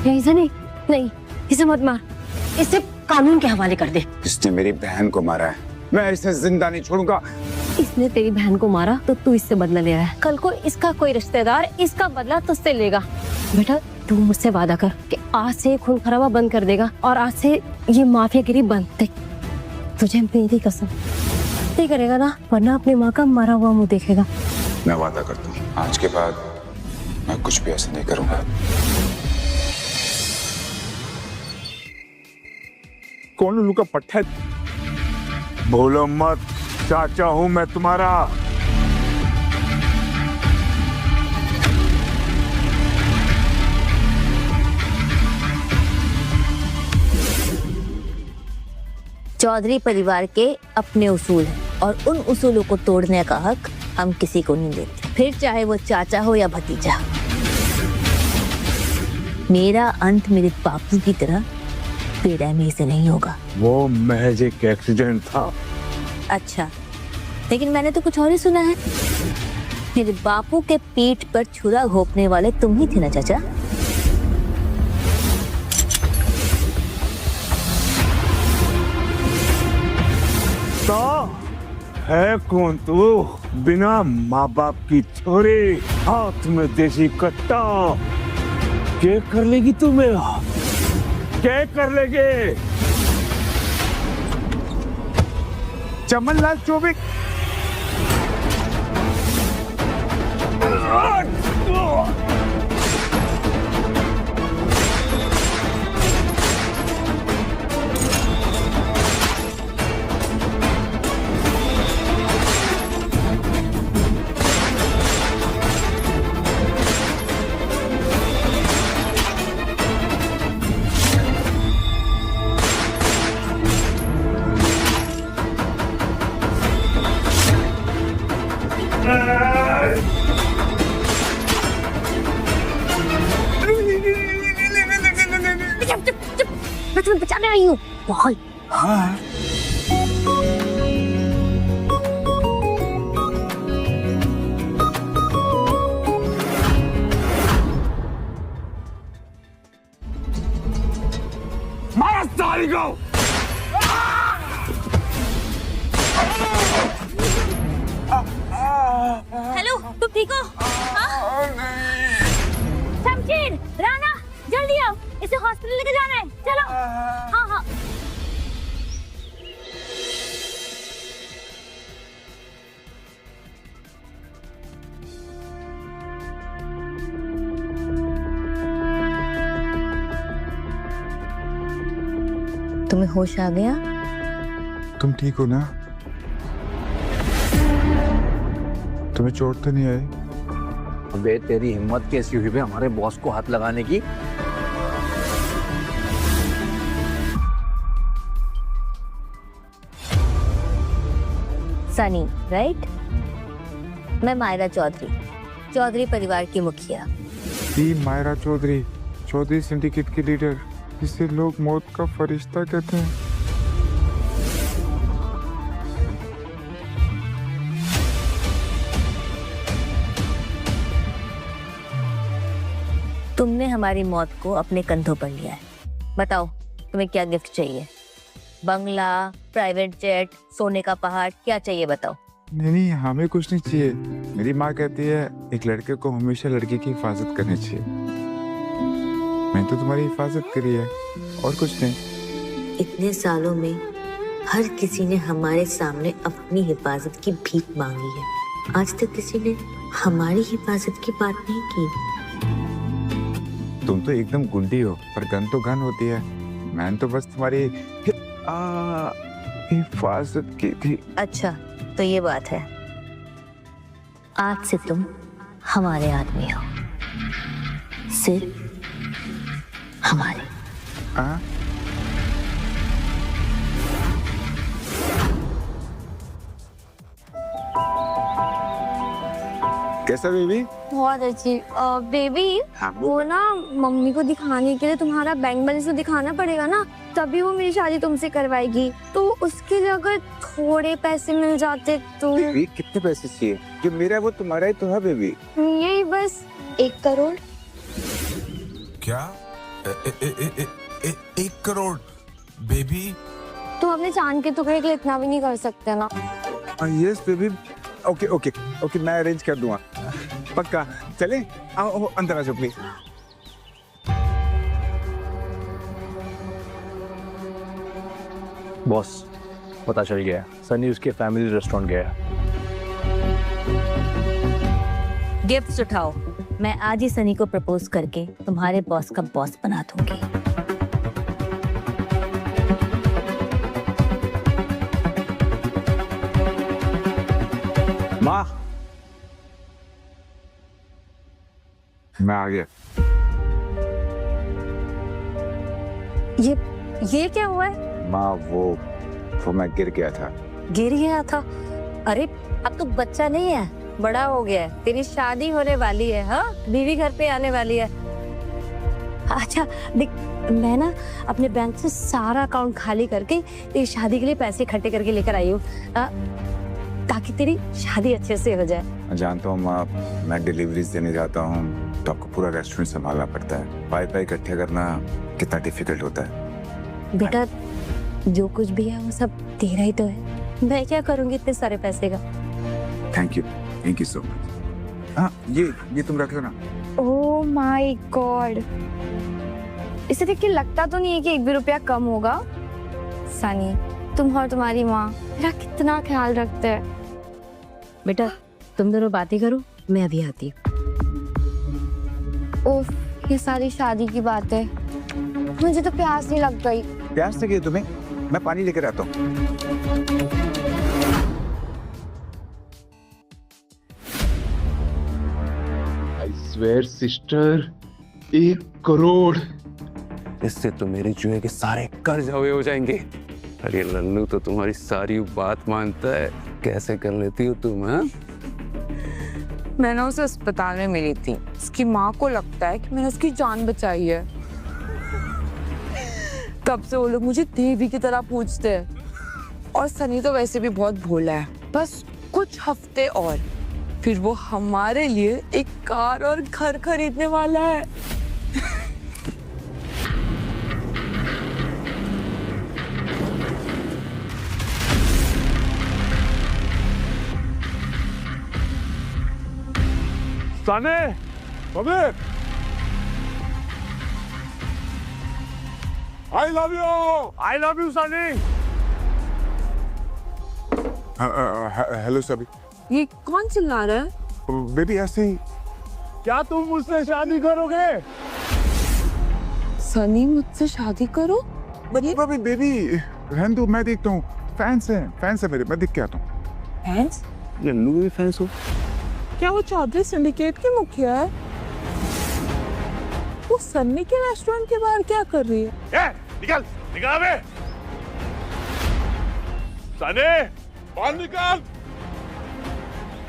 ऐसा नहीं, नहीं इसे मत मार, इसे कानून के हवाले कर दे। इसने मेरी बहन को मारा है, मैं इसे जिंदा नहीं छोड़ूंगा। इसने तेरी बहन को मारा तो तू इससे बदला ले रहा है। कल को इसका कोई रिश्तेदार इसका बदला तुझसे लेगा। बेटा तू मुझसे वादा कर कि आज से खून खराबा बंद कर देगा और आज से ये माफियागिरी बंद। देख तुझे मेरी कसम, नहीं करेगा ना, वरना अपनी माँ का मरा हुआ मुंह देखेगा। मैं वादा करता हूँ आज के बाद मैं कुछ भी ऐसा नहीं करूंगा। कौन उल्लू का पट्टा है? बोलो मत, चाचा हूं मैं तुम्हारा। चौधरी परिवार के अपने उसूल हैं और उन उसूलों को तोड़ने का हक हम किसी को नहीं देते, फिर चाहे वो चाचा हो या भतीजा। मेरा अंत मेरे बापू की तरह बेरहमी से नहीं होगा। वो महज एक एक्सीडेंट था। अच्छा, लेकिन मैंने तो कुछ और ही सुना है। मेरे बापू के पीठ पर छुरा घोंपने वाले तुम ही थे ना चाचा? तो है कौन तू? बिना माँ बाप की छोरी, हाथ में देसी कट्टा। क्या कर लेगी तू मेरा? क्या कर लेगे? चमनलाल चौबे। मैं तुम्हें बचाने आई हूँ। बहुत हाँ। मारा साली को। हेलो, तुम ठीक हो? शमशेर, राणा, जल्दी आओ, इसे हॉस्पिटल लेके जाना है। चलो। हाँ हाँ। तुम्हें होश आ गया? तुम ठीक हो ना? तुम्हें चोट तो नहीं आई? अबे तेरी हिम्मत कैसी हुई बे हमारे बॉस को हाथ लगाने की? सनी, राइट? मैं मायरा चौधरी, चौधरी परिवार की मुखिया। दी मायरा चौधरी, चौधरी सिंडिकेट की लीडर, जिसे लोग मौत का फरिश्ता कहते हैं। तुमने हमारी मौत को अपने कंधों पर लिया है। बताओ तुम्हें क्या गिफ्ट चाहिए? बंगला, प्राइवेट जेट, सोने का पहाड़, क्या चाहिए बताओ? नहीं नहीं, हमें कुछ नहीं चाहिए। मेरी माँ कहती है एक लड़के को हमेशा लड़की की हिफाजत करनी चाहिए। मैंने तो तुम्हारी हिफाजत करी है और कुछ नहीं। इतने सालों में हर किसी ने हमारे सामने अपनी हिफाजत की भीख मांगी है। आज तक किसी ने हमारी हिफाजत की बात नहीं की। तुम तो एकदम गुंडी हो, पर गन तो गन होती है। मैंने तो बस तुम्हारी हिफाजत की थी। अच्छा, तो ये बात है। आज से तुम हमारे आदमी हो, सिर्फ हमारे। कैसा बेबी? बहुत अच्छी। बेबी, वो ना मम्मी को दिखाने के लिए तुम्हारा बैंक बैलेंस तो दिखाना पड़ेगा ना, तभी वो मेरी शादी तुमसे करवाएगी। तो उसके लिए अगर थोड़े पैसे मिल जाते तो। बेबी कितने पैसे चाहिए? जो मेरा है वो तुम्हारा ही तो है बेबी। यही बस 1 करोड़। क्या? 1 करोड़ बेबी। तुम अपने चांद के टुकड़े के लिए इतना भी नहीं कर सकते ना। Yes baby. Okay okay okay, मैं अरेंज कर दूंगा पक्का। चले आओ अंदर आ जाओ प्लीज। बॉस पता चल गया, सनी उसके फैमिली रेस्टोरेंट गया। गिफ्ट्स उठाओ, मैं आज ही सनी को प्रपोज करके तुम्हारे बॉस का बॉस बना दूंगी। माँ, मैं आ गया। ये क्या हुआ है? माँ वो मैं गिर गया था। गिर गया था? अरे अब तो बच्चा नहीं है, बड़ा हो गया है, तेरी शादी होने वाली है। हाँ, बीवी घर पे आने वाली है। अच्छा देख, मैं ना अपने बैंक से सारा अकाउंट खाली करके तेरी शादी के लिए पैसे इकट्ठे करके लेकर आई हूँ, ताकि तेरी शादी अच्छे से हो जाए। मैं जानता हूँ माँ, मैं डिलीवरीज देने जाता हूँ तो आपको पूरा रेस्टोरेंट संभालना पड़ता है। पाई इकट्ठे करना कितना डिफिकल्ट होता है। बेटा जो कुछ भी है वो सब तेरा ही तो है, मैं क्या करूँगी इतने सारे पैसे का। Thank you so much. हाँ ये तुम रख लेना। ओह माय गॉड, इसे देख के लगता तो नहीं है कि 1 भी रुपया कम होगा। सनी, तुम और तुम्हारी माँ मेरा कितना ख्याल रखते हैं। बेटा तुम दोनों बातें करो, मैं अभी आती हूँ। उफ, ये सारी शादी की बातें, मुझे तो प्यास नहीं लग गई। प्यास लगी तुम्हें? मैं पानी लेकर आता हूँ। आई स्वेयर सिस्टर, 1 करोड़, इससे तो मेरे जुए के सारे कर्ज हवे हो जाएंगे। अरे लल्लू तो तुम्हारी सारी बात मानता है, कैसे कर लेती हो तुम? हाँ, मैंने उसे अस्पताल में मिली थी, उसकी माँ को लगता है कि मैंने उसकी जान बचाई है। तब से वो लोग मुझे देवी की तरह पूछते हैं। और सनी तो वैसे भी बहुत भोला है, बस कुछ हफ्ते और फिर वो हमारे लिए एक कार और घर खरीदने वाला है। Sunny, Kabir, I love you Sunny. Hello सभी। ये कौन चिल्ला रहा है? बेबी ऐसे ही। क्या तुम मुझसे शादी करोगे? सनी, मुझसे शादी करो? बेबी बेबी रहने दो, मैं देखता हूँ। फैंस है मेरे, मैं देख के आता हूँ। फैंस? लल्लू भी फैंस हो? क्या वो चौधरी सिंडिकेट के मुखिया है? वो सन्नी के रेस्टोरेंट के बाहर क्या कर रही है? निकल बे। सनी, बाहर निकल।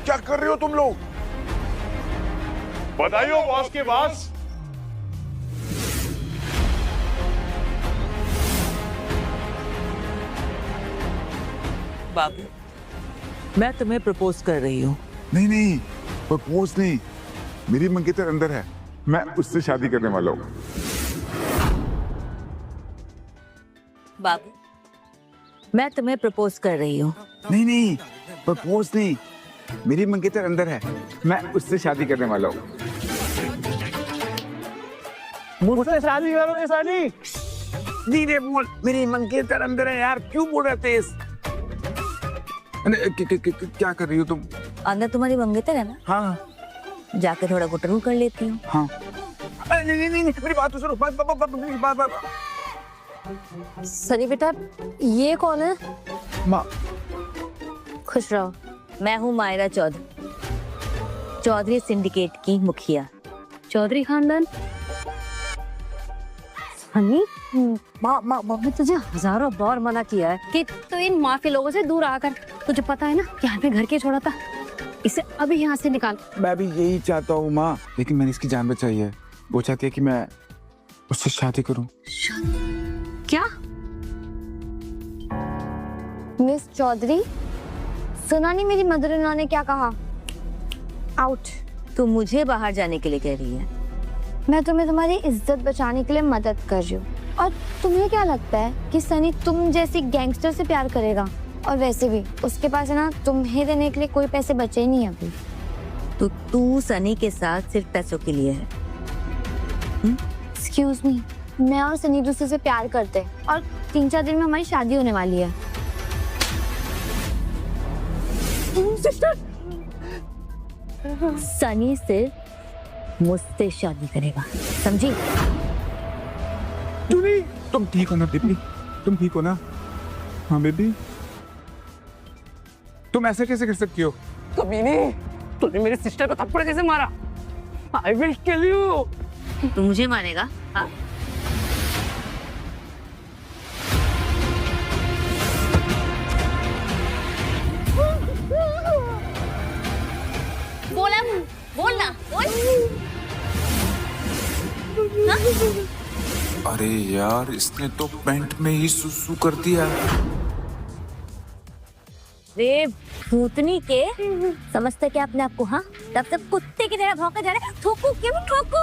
क्या कर रहे हो तुम लोग? बताइयो बॉस के पास। बाबू, मैं तुम्हें प्रपोज कर रही हूँ। नहीं प्रपोज नहीं, मेरी मंगेतर अंदर है, मैं उससे शादी करने वाला हूँ। बाबू, मैं तुम्हें प्रपोज कर रही हूँ। नहीं प्रपोज नहीं, मेरी मंगेतर अंदर है, मैं उससे शादी करने वाला हूँ। मुझसे शादी करोगे सनी? धीरे बोल, मेरी मंगेतर अंदर है यार, क्यों बोल रहे तेज? क्या कर रही हो तुम? अंदर तुम्हारी मंगेतर है ना? हाँ जाके थोड़ा गुटरू कर लेती हूँ। हाँ। नहीं मेरी बात तो सुनो। बात। सनी बेटा, ये कौन है? माँ। खुश रहो। मैं हूँ मायरा चौधरी सिंडिकेट की मुखिया। चौधरी खानदान? सनी, मैं तुझे हजारों बार मना किया है कि तू इन माफी लोगों से दूर आकर, तुझे पता है ना कि हमें घर के छोड़ा था, इसे अभी यहाँ से निकाल। मैं भी यही चाहता हूँ माँ, लेकिन मैंने इसकी जान बचाई है। वो चाहती है कि मैं उससे शादी करूँ। क्या? मिस चौधरी, सुना नहीं मेरी मदर इन लॉ ने क्या कहा? आउट। तू मुझे बाहर जाने के लिए कह रही है? मैं तुम्हें तुम्हारी इज्जत बचाने के लिए मदद कर रही हूँ। और तुम्हें क्या लगता है कि सनी तुम जैसी गैंगस्टर से प्यार करेगा? और वैसे भी उसके पास है ना तुम्हें देने के लिए कोई पैसे बचे ही नहीं अभी। तो तू सनी के साथ सिर्फ पैसों के लिए है? एक्सक्यूज मी, मैं और सनी दूसरे से प्यार करते हैं और 3-4 दिन में हमारी शादी होने वाली है। सिस्टर, सनी सिर्फ मुझसे शादी करेगा, समझी? तुम ठीक हो ना बेबी? तुम ठीक हो ना? हाँ बेबी, तुम ऐसे कैसे कर सकती हो? कभी नहीं। तूने मेरे सिस्टर को थप्पड़ कैसे मारा? I will kill you. तू मुझे मारेगा? हाँ? बोलना बोल। अरे यार, इसने तो पैंट में ही सुसु कर दिया। रे भूतनी के, समझते क्या अपने आप को? हाँ, तब तक कुत्ते की तरह भौंका जा रहा है। ठोकू क्यों ठोकू?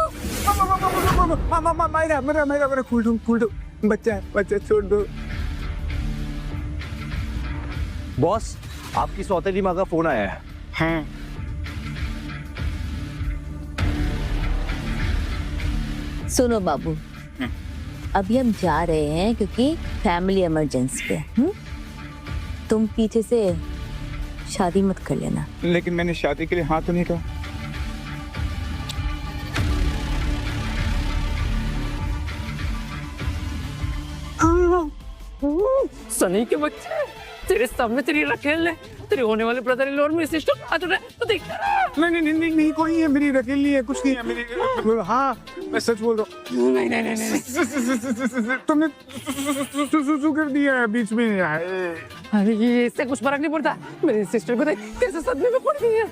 मेरा खोल दो बच्चा छोड़ दो। बॉस, आपकी सौतेली माँ का फोन आया है। हाँ। सुनो बाबू, अभी हम जा रहे हैं क्योंकि फैमिली इमरजेंसी पे। तुम पीछे से शादी मत कर लेना। लेकिन मैंने शादी के लिए हाँ तो नहीं कहा। सनी के बच्चे तेरे सामने तेरी रखेल है, तेरे होने वाले ब्रदर इन लॉ और मेरी सिस्टर आ रहे तो देख। नहीं कोई है, मेरी रखेल नहीं है, कुछ नहीं है मेरी। हाँ मैं सच बोल रहा हूँ। नहीं तुमने सुसु कर दिया है बीच में। अरे ये इससे कुछ फर्क नहीं पड़ता। मेरी सिस्टर को देख कैसे सदमे में पड़ गई है।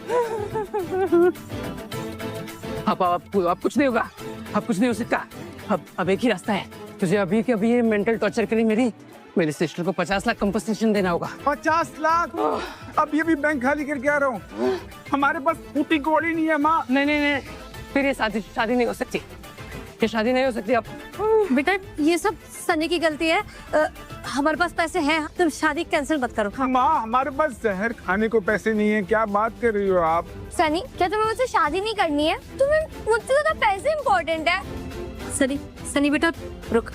अब कुछ नहीं होगा, अब कुछ नहीं हो सकता। अब एक ही रास्ता है, तुझे अभी के अभी ये मेंटल टॉर्चर के लिए मेरी सिस्टर को 50 लाख कंपनसेशन देना होगा। 50 लाख? अब ये भी बैंक खाली करके आ रहा हूँ। हमारे पास फूटी कौड़ी नहीं है माँ। नहीं, फिर ये शादी नहीं हो सकती। ये शादी नहीं हो सकती। अब बेटा ये सब सनी की गलती है। हमारे पास पैसे हैं, तुम शादी कैंसिल मत करो। माँ हमारे पास जहर खाने को पैसे नहीं है। क्या बात कर रही हो आप? सनी, क्या तुम्हें मुझसे शादी नहीं करनी है? तुम्हें मुझसे ज्यादा पैसे इंपॉर्टेंट है। सनी बेटा रुक,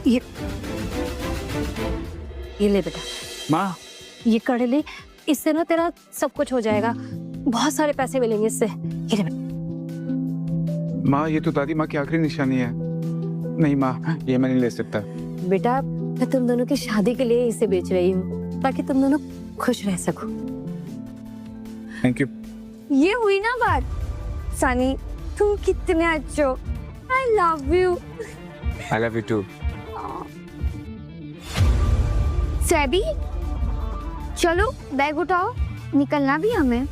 ये ले बेटा। माँ ये कड़े ले, इससे ना तेरा सब कुछ हो जाएगा। बहुत सारे पैसे मिलेंगे इससे। ये ले बेटा। माँ ये तो दादी माँ की आखिरी निशानी है। नहीं माँ, ये मैं नहीं ले सकता। बेटा मैं तुम दोनों की शादी के लिए इसे बेच रही हूँ ताकि तुम दोनों खुश रह सको। Thank you. ये हुई ना बात। सनी तुम कितने अच्छे हो। I love you. I love you too. SEBI, चलो बैग उठाओ, निकलना भी हमें।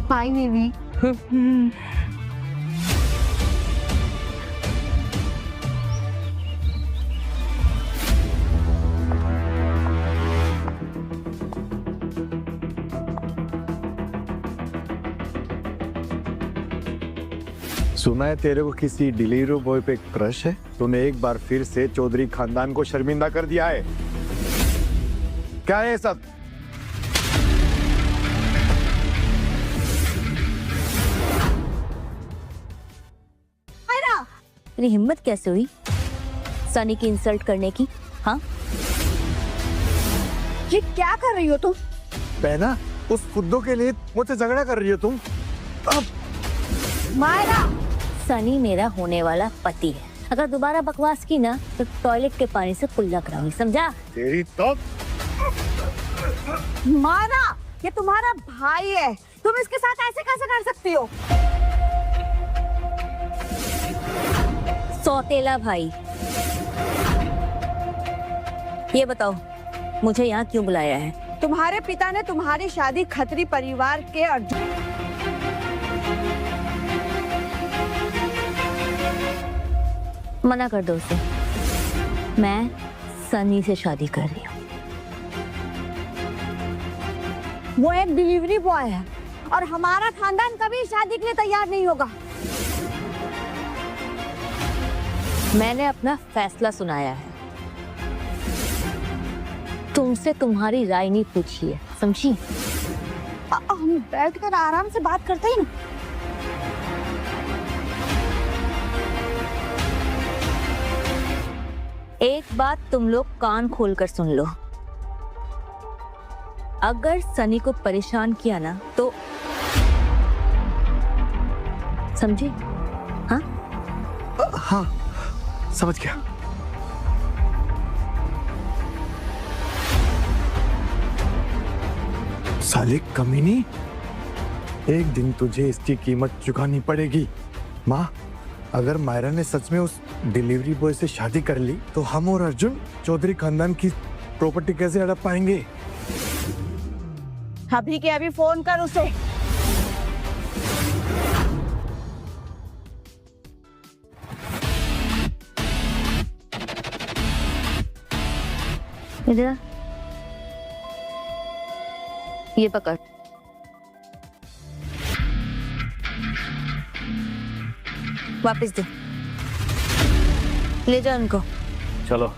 Bye baby. सुना है तेरे को किसी डिलीवरी बॉय पे क्रश है। तूने एक बार फिर से चौधरी खानदान को शर्मिंदा कर दिया है। क्या है सब? तेरी हिम्मत कैसे हुई सनी की इंसल्ट करने की? हाँ, ये क्या कर रही हो तुम? बहना, उस फुद्दू के लिए मुझसे झगड़ा कर रही हो तुम? मायरा, सनी मेरा होने वाला पति है। अगर दोबारा बकवास की ना तो टॉयलेट के पानी से कुल्ला कराऊंगी, समझा? तेरी तो मायरा, ये तुम्हारा भाई है, तुम इसके साथ ऐसे कैसे कर सकती हो? सौतेला भाई। ये बताओ मुझे यहाँ क्यों बुलाया है? तुम्हारे पिता ने तुम्हारी शादी खत्री परिवार के अर्जुन मना कर दो उसे। मैं सनी से शादी कर रही हूँ। वो एक डिलीवरी बॉय है और हमारा खानदान कभी शादी के लिए तैयार नहीं होगा। मैंने अपना फैसला सुनाया है, तुमसे तुम्हारी राय नहीं पूछी है, समझी? हम बैठकर आराम से बात करते हैं ना। एक बात तुम लोग कान खोलकर सुन लो, अगर सनी को परेशान किया ना तो समझे? हाँ हाँ, समझ गया। साले कमीनी, एक दिन तुझे इसकी कीमत चुकानी पड़ेगी। माँ, अगर मायरा ने सच में उस डिलीवरी बॉय से शादी कर ली तो हम और अर्जुन चौधरी खानदान की प्रॉपर्टी कैसे हड़प पाएंगे? अभी के अभी फोन कर उसे। इधर ये पकड़। वापस दे, ले जा उनको। चलो।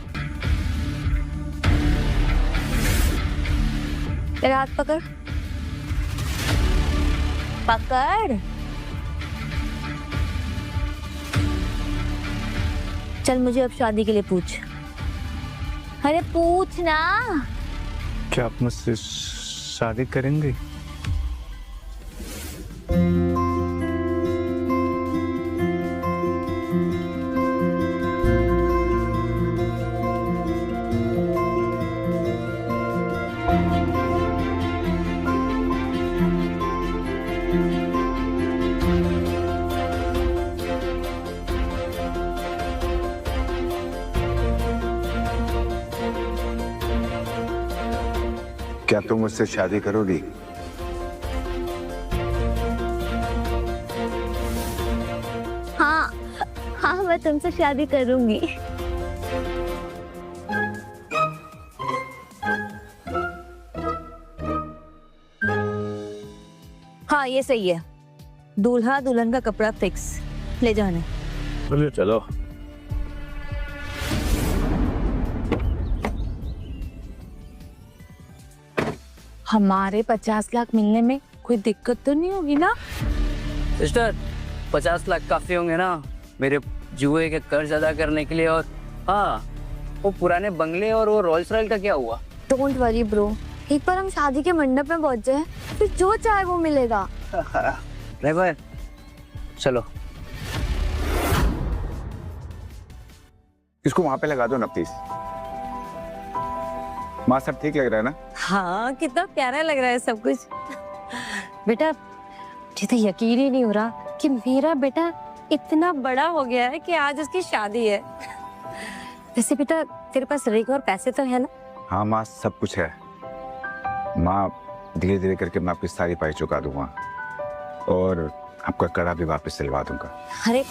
तेरा हाथ पकड़, पकड़। चल मुझे अब शादी के लिए पूछ। अरे पूछ ना। क्या आप मुझसे शादी करेंगे? क्या तुम मुझसे शादी करोगी? हाँ हाँ, मैं तुमसे शादी करूंगी। हाँ ये सही है, दूल्हा दुल्हन का कपड़ा फिक्स, ले जाना। चलो चलो। हमारे 50 लाख मिलने में कोई दिक्कत तो नहीं होगी ना? सिस्टर 50 लाख काफी होंगे ना मेरे जुए के कर्ज अदा करने के लिए। और हाँ, वो पुराने बंगले और वो रोल्स रॉयल का क्या हुआ? डोंट वरी ब्रो, एक बार हम शादी के मंडप में पहुंच जाए फिर जो चाहे वो मिलेगा। ड्राइवर चलो। इसको वहां पे लगा दो ना प्लीज। माँ सब ठीक लग रहा है ना? हाँ, कितना प्यारा लग रहा है सब कुछ। बेटा मुझे तो यकीन ही नहीं हो रहा कि मेरा बेटा इतना बड़ा हो गया है कि आज उसकी शादी है। वैसे बेटा तेरे पास रिंग और पैसे तो है ना? हाँ माँ, सब कुछ है माँ। धीरे धीरे करके मैं आपकी सारी पाई चुका दूंगा और आपका कड़ा भी वापस सिलवा दूंगा। अरे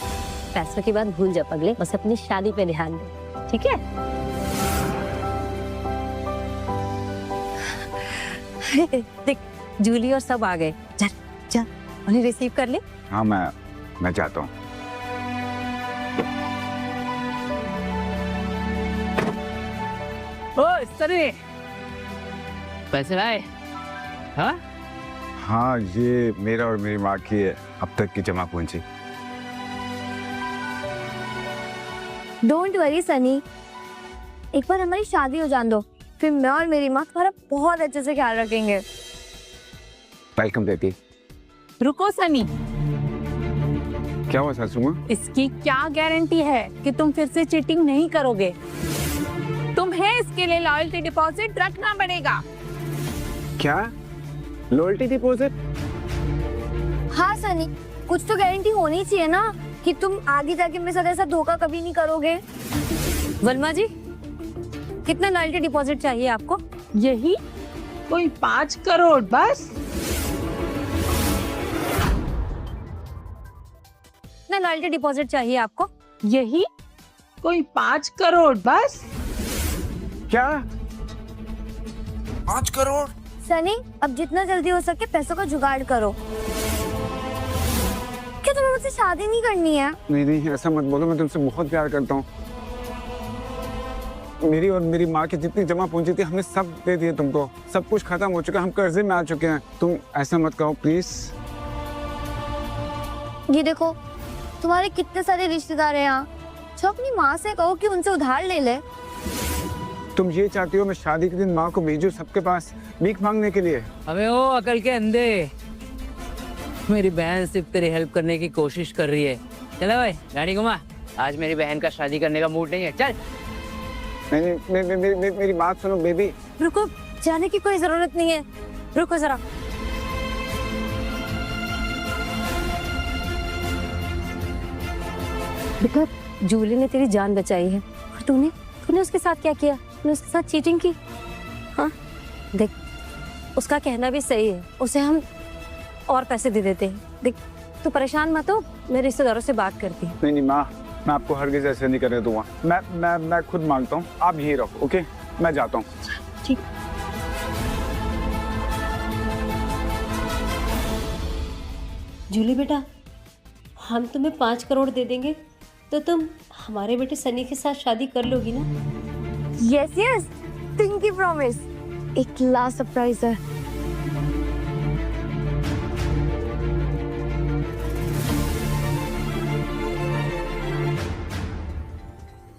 पैसों की बात भूल जा पगले, बस अपनी शादी पे ध्यान दे, ठीक है? देख जूली और सब आ गए, चल चल उन्हें रिसीव कर ले। हाँ मैं जाता हूँ। ओ सनी, पैसे लाए? हाँ हाँ, ये मेरा और मेरी माँ की अब तक की जमा पूंजी। डोंट वरी सनी, एक बार हमारी शादी हो जाने दो, फिर मैं और मेरी माँ तुम्हारा बहुत अच्छे से ख्याल रखेंगे। वेलकम बेटी। रुको सनी, क्या हुआ सासू माँ? इसकी क्या गारंटी है कि तुम फिर से चीटिंग नहीं करोगे? तुम्हें इसके लिए लॉयल्टी डिपॉजिट रखना पड़ेगा। क्या लॉयल्टी डिपॉजिट? हाँ सनी, कुछ तो गारंटी होनी चाहिए ना कि तुम आगे जाके मेरे साथ ऐसा धोखा कभी नहीं करोगे। वल्मा जी, कितना लॉयल्टी डिपॉजिट चाहिए आपको? यही कोई 5 करोड़ बस। कितना लॉयल्टी डिपॉजिट चाहिए आपको? यही कोई 5 करोड़ बस। क्या 5 करोड़? सनी, अब जितना जल्दी हो सके पैसों का जुगाड़ करो। क्या तुम्हें मुझसे शादी नहीं करनी है। नहीं नहीं, ऐसा मत बोलो, मैं तुमसे बहुत प्यार करता हूँ। मेरी और मेरी माँ की जितनी जमा पूंजी थी हमने सब दे दिए तुमको, सब कुछ खत्म हो चुका, हम कर्जे में आ चुके हैं। तुम ऐसा मत कहो प्लीज। ये देखो, तुम्हारे कितने सारे रिश्तेदार हैं यहाँ, जो अपनी माँ से कहो कि उनसे उधार ले ले। तुम ये चाहती हो मैं शादी के दिन माँ को भेजूं सबके पास भीख मांगने के लिए? अबे ओ अकल के अंधे, मेरी बहन सिर्फ तेरी हेल्प करने की कोशिश कर रही है। चलो भाई गाड़ी घुमा, आज मेरी बहन का शादी करने का मूड नहीं है, चल। नहीं, मेरी बात सुनो बेबी। रुको, जाने की कोई जरूरत नहीं है, रुको जरा। बेटा, जूली ने तेरी जान बचाई है और तूने उसके साथ क्या किया? तूने उसके साथ चीटिंग की। हाँ देख, उसका कहना भी सही है, उसे हम और पैसे दे देते हैं। देख तू परेशान मत हो, मैं रिश्तेदारों से बात करती हूँ। नहीं माँ, मैं आपको हरगिज़ ऐसे नहीं करने दूंगा। मैं खुद मांगता हूँ, आप यहीं रहो। ओके, मैं जाता हूँ। ठीक। जूली बेटा, हम तुम्हें 5 करोड़ दे देंगे तो तुम हमारे बेटे सनी के साथ शादी कर लोगी ना? Yes yes, pinky promise. एक लास्ट सरप्राइज है।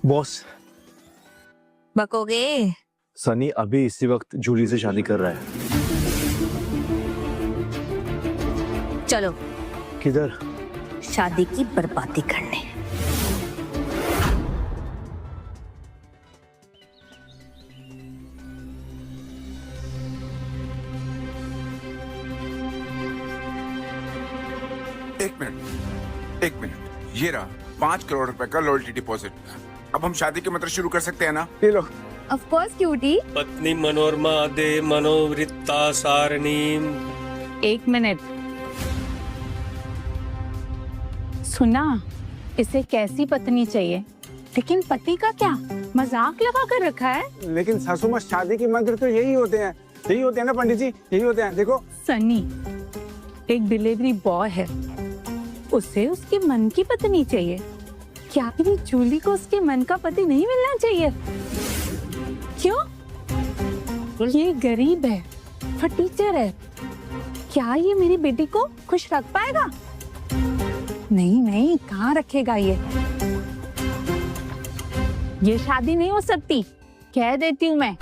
बॉस, बकोगे? सनी अभी इसी वक्त जूली से शादी कर रहा है। चलो किधर? शादी की बर्बादी करने। एक मिनट, ये रहा 5 करोड़ रुपए का लॉयल्टी डिपॉजिट। अब हम शादी की मतलब शुरू कर सकते हैं ना? ये लो। Of course cutie. पत्नी मनोरमा दे मनोवृत्ता सारणीम। 1 मिनट, सुना, इसे कैसी पत्नी चाहिए, लेकिन पति का क्या मजाक लगा कर रखा है। लेकिन सासू माँ, शादी के मंत्र तो यही होते हैं ना पंडित जी, यही होते हैं। देखो सनी एक डिलीवरी बॉय है, उसे उसके मन की पत्नी चाहिए। क्या मेरी जूली को उसके मन का पति नहीं मिलना चाहिए? क्यों? ये गरीब है, फटीचर है, क्या ये मेरी बेटी को खुश रख पाएगा? नहीं, कहाँ रखेगा ये शादी नहीं हो सकती, कह देती हूँ मैं।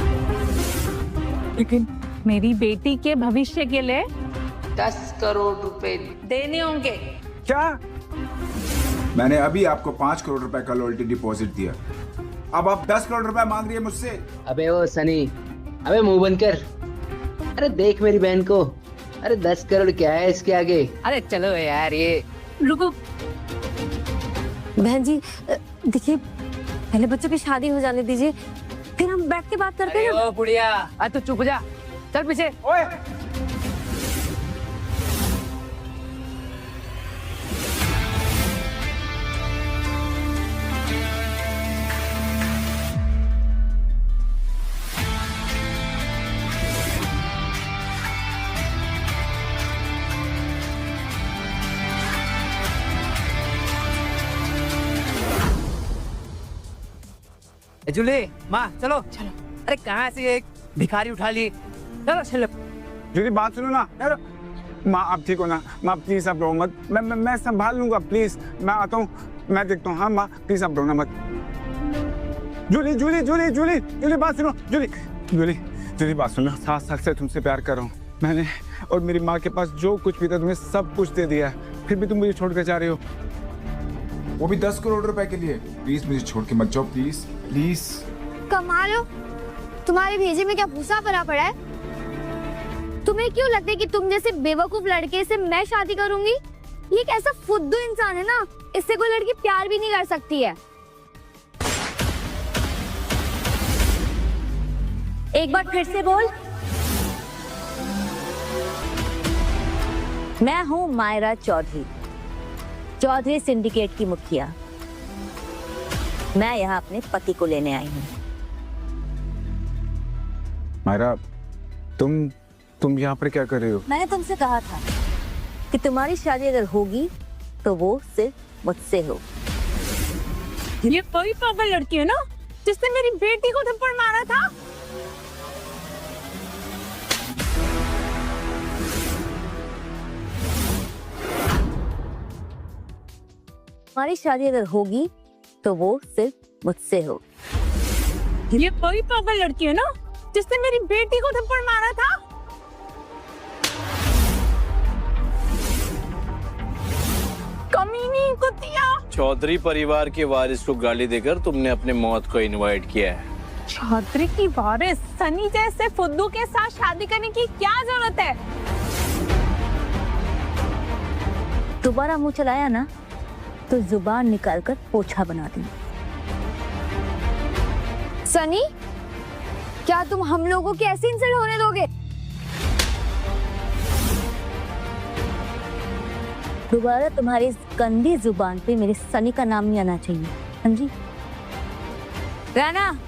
लेकिन मेरी बेटी के भविष्य के लिए 10 करोड़ रुपए देने होंगे। क्या? मैंने अभी आपको 5 करोड़ रुपए का लॉयल्टी डिपॉजिट दिया, अब आप 10 करोड़ रुपए मांग रही है मुझसे? अबे ओ सनी, अबे मुंह बंद कर। अरे देख मेरी बहन को, अरे 10 करोड़ क्या है इसके आगे। अरे चलो यार, ये रुको बहन जी, देखिए पहले बच्चों की शादी हो जाने दीजिए, फिर हम बैठ के बात करते हैं। ओ बुढ़िया, आ तू चुप हो जा, चल पीछे। ओए, जूली माँ चलो। अरे कहाँ से एक भिखारी उठा ली, चलो। जूली बात सुनो ना यार। माँ आप ठीक हो ना? माँ प्लीज आप रो मत, मैं संभाल लूंगा, प्लीज मैं आता हूँ, मैं देखता हूँ। हाँ माँ प्लीज आप रोना मत। जूली बात सुनो। जूली बात सुनो, 7 साल से तुमसे प्यार कर रहा हूँ मैंने, और मेरी माँ के पास जो कुछ भी था तुम्हें सब कुछ दे दिया है, फिर भी तुम मुझे छोड़ कर जा रही हो, वो भी 10 करोड़ रुपए के लिए। प्लीज मुझे छोड़ के मत जाओ, प्लीज। कमाल हो, तुम्हारे भेजे में क्या भूसा भरा पड़ा है? तुम्हें क्यों लगता है कि तुम जैसे बेवकूफ लड़के से मैं शादी करूंगी? ये एक ऐसा फुद्दू इंसान है ना, इससे कोई लड़की प्यार भी नहीं कर सकती है। एक बार फिर से बोल। मैं हूँ मायरा चौधरी सिंडिकेट की मुखिया। मैं यहाँ अपने पति को लेने आई हूँ। मायरा, तुम यहाँ पर क्या कर रही हो? मैंने तुमसे कहा था कि तुम्हारी शादी अगर होगी तो वो सिर्फ मुझसे हो। ये वही पागल लड़की है ना जिसने मेरी बेटी को थप्पड़ मारा था। हमारी शादी अगर होगी तो वो सिर्फ मुझसे हो। ये वही पागल लड़की है ना जिसने मेरी बेटी को थप्पड़ मारा था। कमीनी कुत्तिया। चौधरी परिवार के वारिस को गाली देकर तुमने अपने मौत को इनवाइट किया है। चौधरी की वारिस सनी जैसे फुद्दू के साथ शादी करने की क्या जरूरत है? दोबारा मुंह चलाया ना तो जुबान निकालकर पोछा बना दूंगी। सनी, क्या तुम हम लोगों की ऐसी इंसल्ट होने दोगे? दोबारा तुम्हारी इस गंदी जुबान पे मेरे सनी का नाम नहीं आना चाहिए, समझी? राना,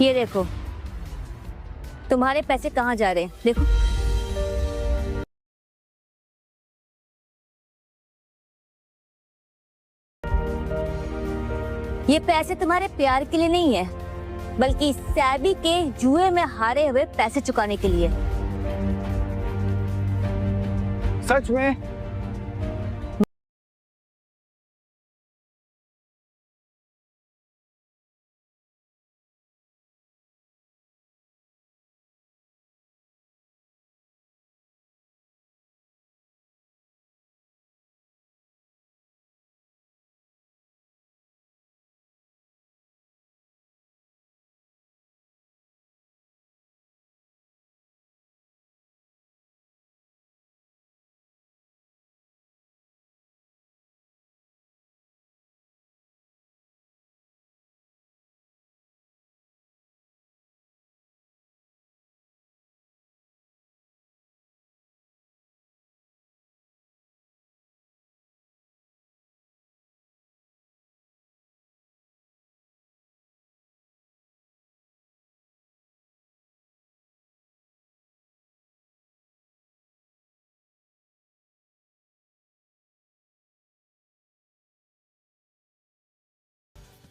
ये देखो तुम्हारे पैसे कहाँ जा रहे हैं, देखो। ये पैसे तुम्हारे प्यार के लिए नहीं है, बल्कि सैबी के जुए में हारे हुए पैसे चुकाने के लिए। सच में?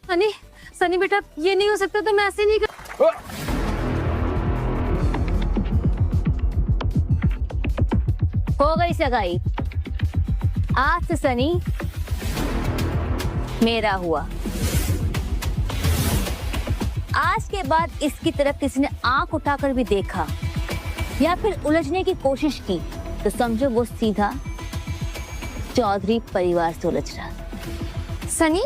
सनी, सनी बेटा, ये नहीं हो सकता, तो मैं ऐसे नहीं कर। हो गई सगाई। आज से सनी मेरा हुआ। आज के बाद इसकी तरफ किसी ने आंख उठाकर भी देखा या फिर उलझने की कोशिश की तो समझो वो सीधा चौधरी परिवार से उलझ रहा। सनी,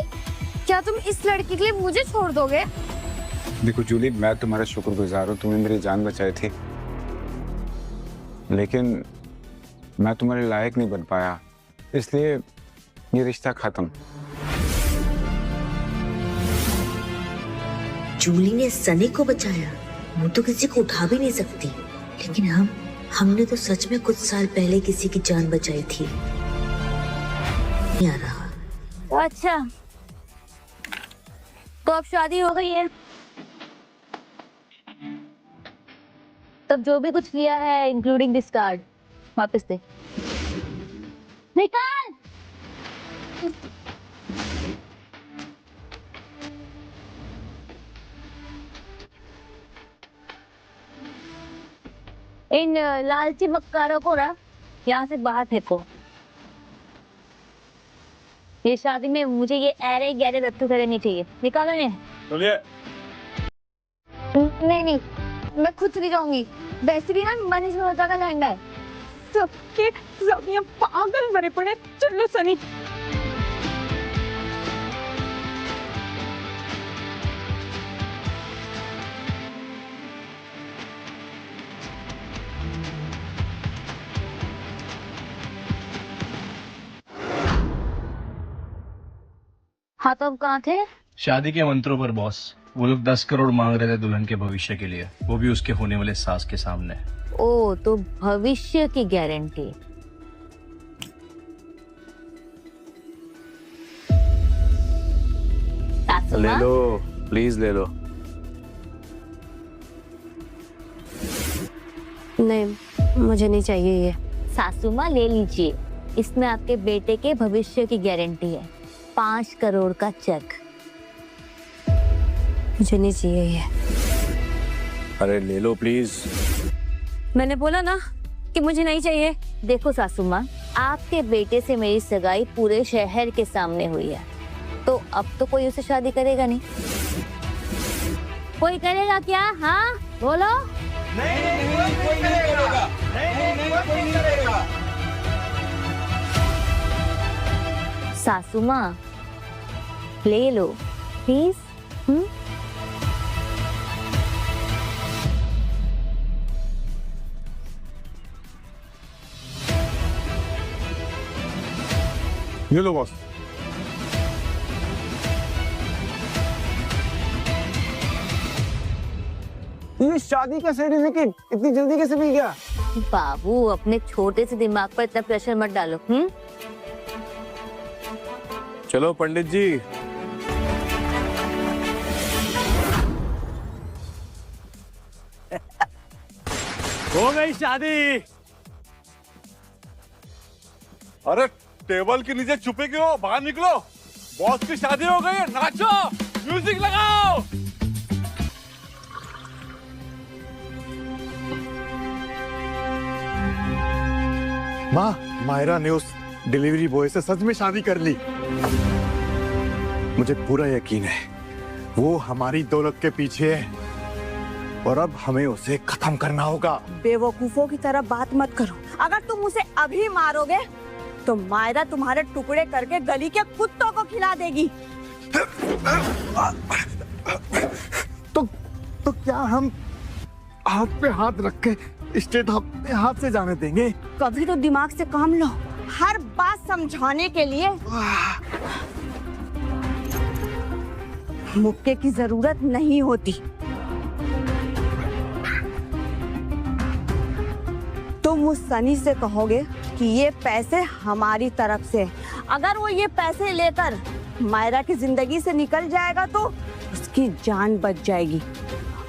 क्या तुम इस लड़की के लिए मुझे छोड़ दोगे? देखो जूली, मैं तुम्हारा शुक्रगुजार हूँ, तुमने मेरी जान बचाई थी, लेकिन मैं तुम्हारे लायक नहीं बन पाया, इसलिए ये रिश्ता खत्म। जूली ने सनी को बचाया, वो तो किसी को उठा भी नहीं सकती, लेकिन हमने तो सच में कुछ साल पहले किसी की जान बचाई थी। नहीं आ रहा। अच्छा, तो अब शादी हो गई है, तब जो भी कुछ लिया है इंक्लूडिंग दिस कार्ड वापस दे। निकाल। इन लालची मक्कारों को ना यहाँ से बाहर फेंको। ये शादी में मुझे ये ऐरे गहरे रत्तू करे नहीं चाहिए। निकालो इन्हें। चलिए। नहीं, मैं खुद चली जाऊंगी। वैसे भी ना मनीष मेहता का लहंगा है। सबके सब यहाँ पागल भरे पड़े। चलो सनी। हाँ, तो अब कहाँ थे? शादी के मंत्रों पर बॉस। वो लोग 10 करोड़ मांग रहे थे दुल्हन के भविष्य के लिए, वो भी उसके होने वाले सास के सामने। ओ, तो भविष्य की गारंटी। ले लो, प्लीज ले लो। नहीं, मुझे नहीं चाहिए ये। सासू माँ ले लीजिए, इसमें आपके बेटे के भविष्य की गारंटी है। 5 करोड़ का चेक। मुझे नहीं चाहिए ये। अरे ले लो प्लीज। मैंने बोला ना कि मुझे नहीं चाहिए। देखो सासू माँ, आपके बेटे से मेरी सगाई पूरे शहर के सामने हुई है, तो अब तो कोई उससे शादी करेगा नहीं। कोई करेगा क्या? हाँ बोलो। सासू माँ ले लो प्लीज। ये लो बॉस। ये शादी का सर्टिफिकेट इतनी जल्दी कैसे मिल गया? बाबू, अपने छोटे से दिमाग पर इतना प्रेशर मत डालो। चलो पंडित जी। हो गई शादी। अरे टेबल के नीचे छुपे क्यों? बाहर निकलो, बॉस की शादी हो गई है। नाचो, म्यूजिक लगाओ। माँ, मायरा ने उस डिलीवरी बॉय से सच में शादी कर ली। मुझे पूरा यकीन है वो हमारी दौलत के पीछे है और अब हमें उसे खत्म करना होगा। बेवकूफों की तरह बात मत करो। अगर तुम उसे अभी मारोगे तो मायरा तुम्हारे टुकड़े करके गली के कुत्तों को खिला देगी। तो क्या हम हाथ पे हाथ रख के स्टेट अपने हाथ से जाने देंगे? कभी तो दिमाग से काम लो। हर बात समझाने के लिए मुक्के की जरूरत नहीं होती। तुम उस सनी से कहोगे कि ये पैसे हमारी तरफ से। अगर वो ये पैसे लेकर मायरा की जिंदगी से निकल जाएगा तो उसकी जान बच जाएगी,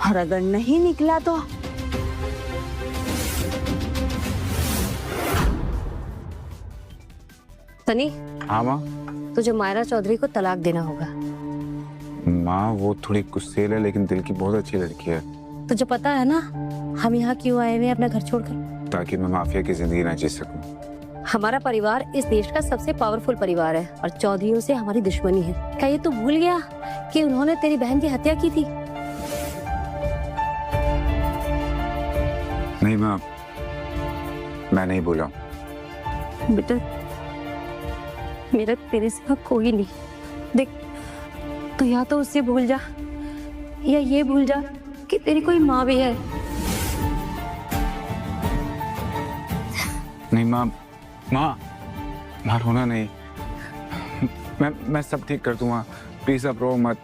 और अगर नहीं निकला तो सनी, हाँ माँ। तुझे मायरा चौधरी को तलाक देना होगा। माँ वो थोड़ी गुस्सेल है लेकिन दिल की बहुत अच्छी लड़की है। तुझे पता है ना हम यहाँ क्यों आए हुए हैं अपना घर छोड़कर? ताकि मैं माफिया की जिंदगी ना जी सकूं। हमारा परिवार इस देश का सबसे पावरफुल परिवार है और चौधरीयों से हमारी दुश्मनी है। क्या ये तू भूल गया कि उन्होंने तेरी बहन की हत्या की थी? नहीं माँ, मैं नहीं बोला। बेटा, मेरा तेरे सिवा कोई नहीं। देख, तो या तो उससे भूल जा या ये भूल जा कि तेरी कोई माँ भी है। नहीं माँ, माँ रोना नहीं। मैं सब ठीक कर दूंगा, प्लीज अब रो मत।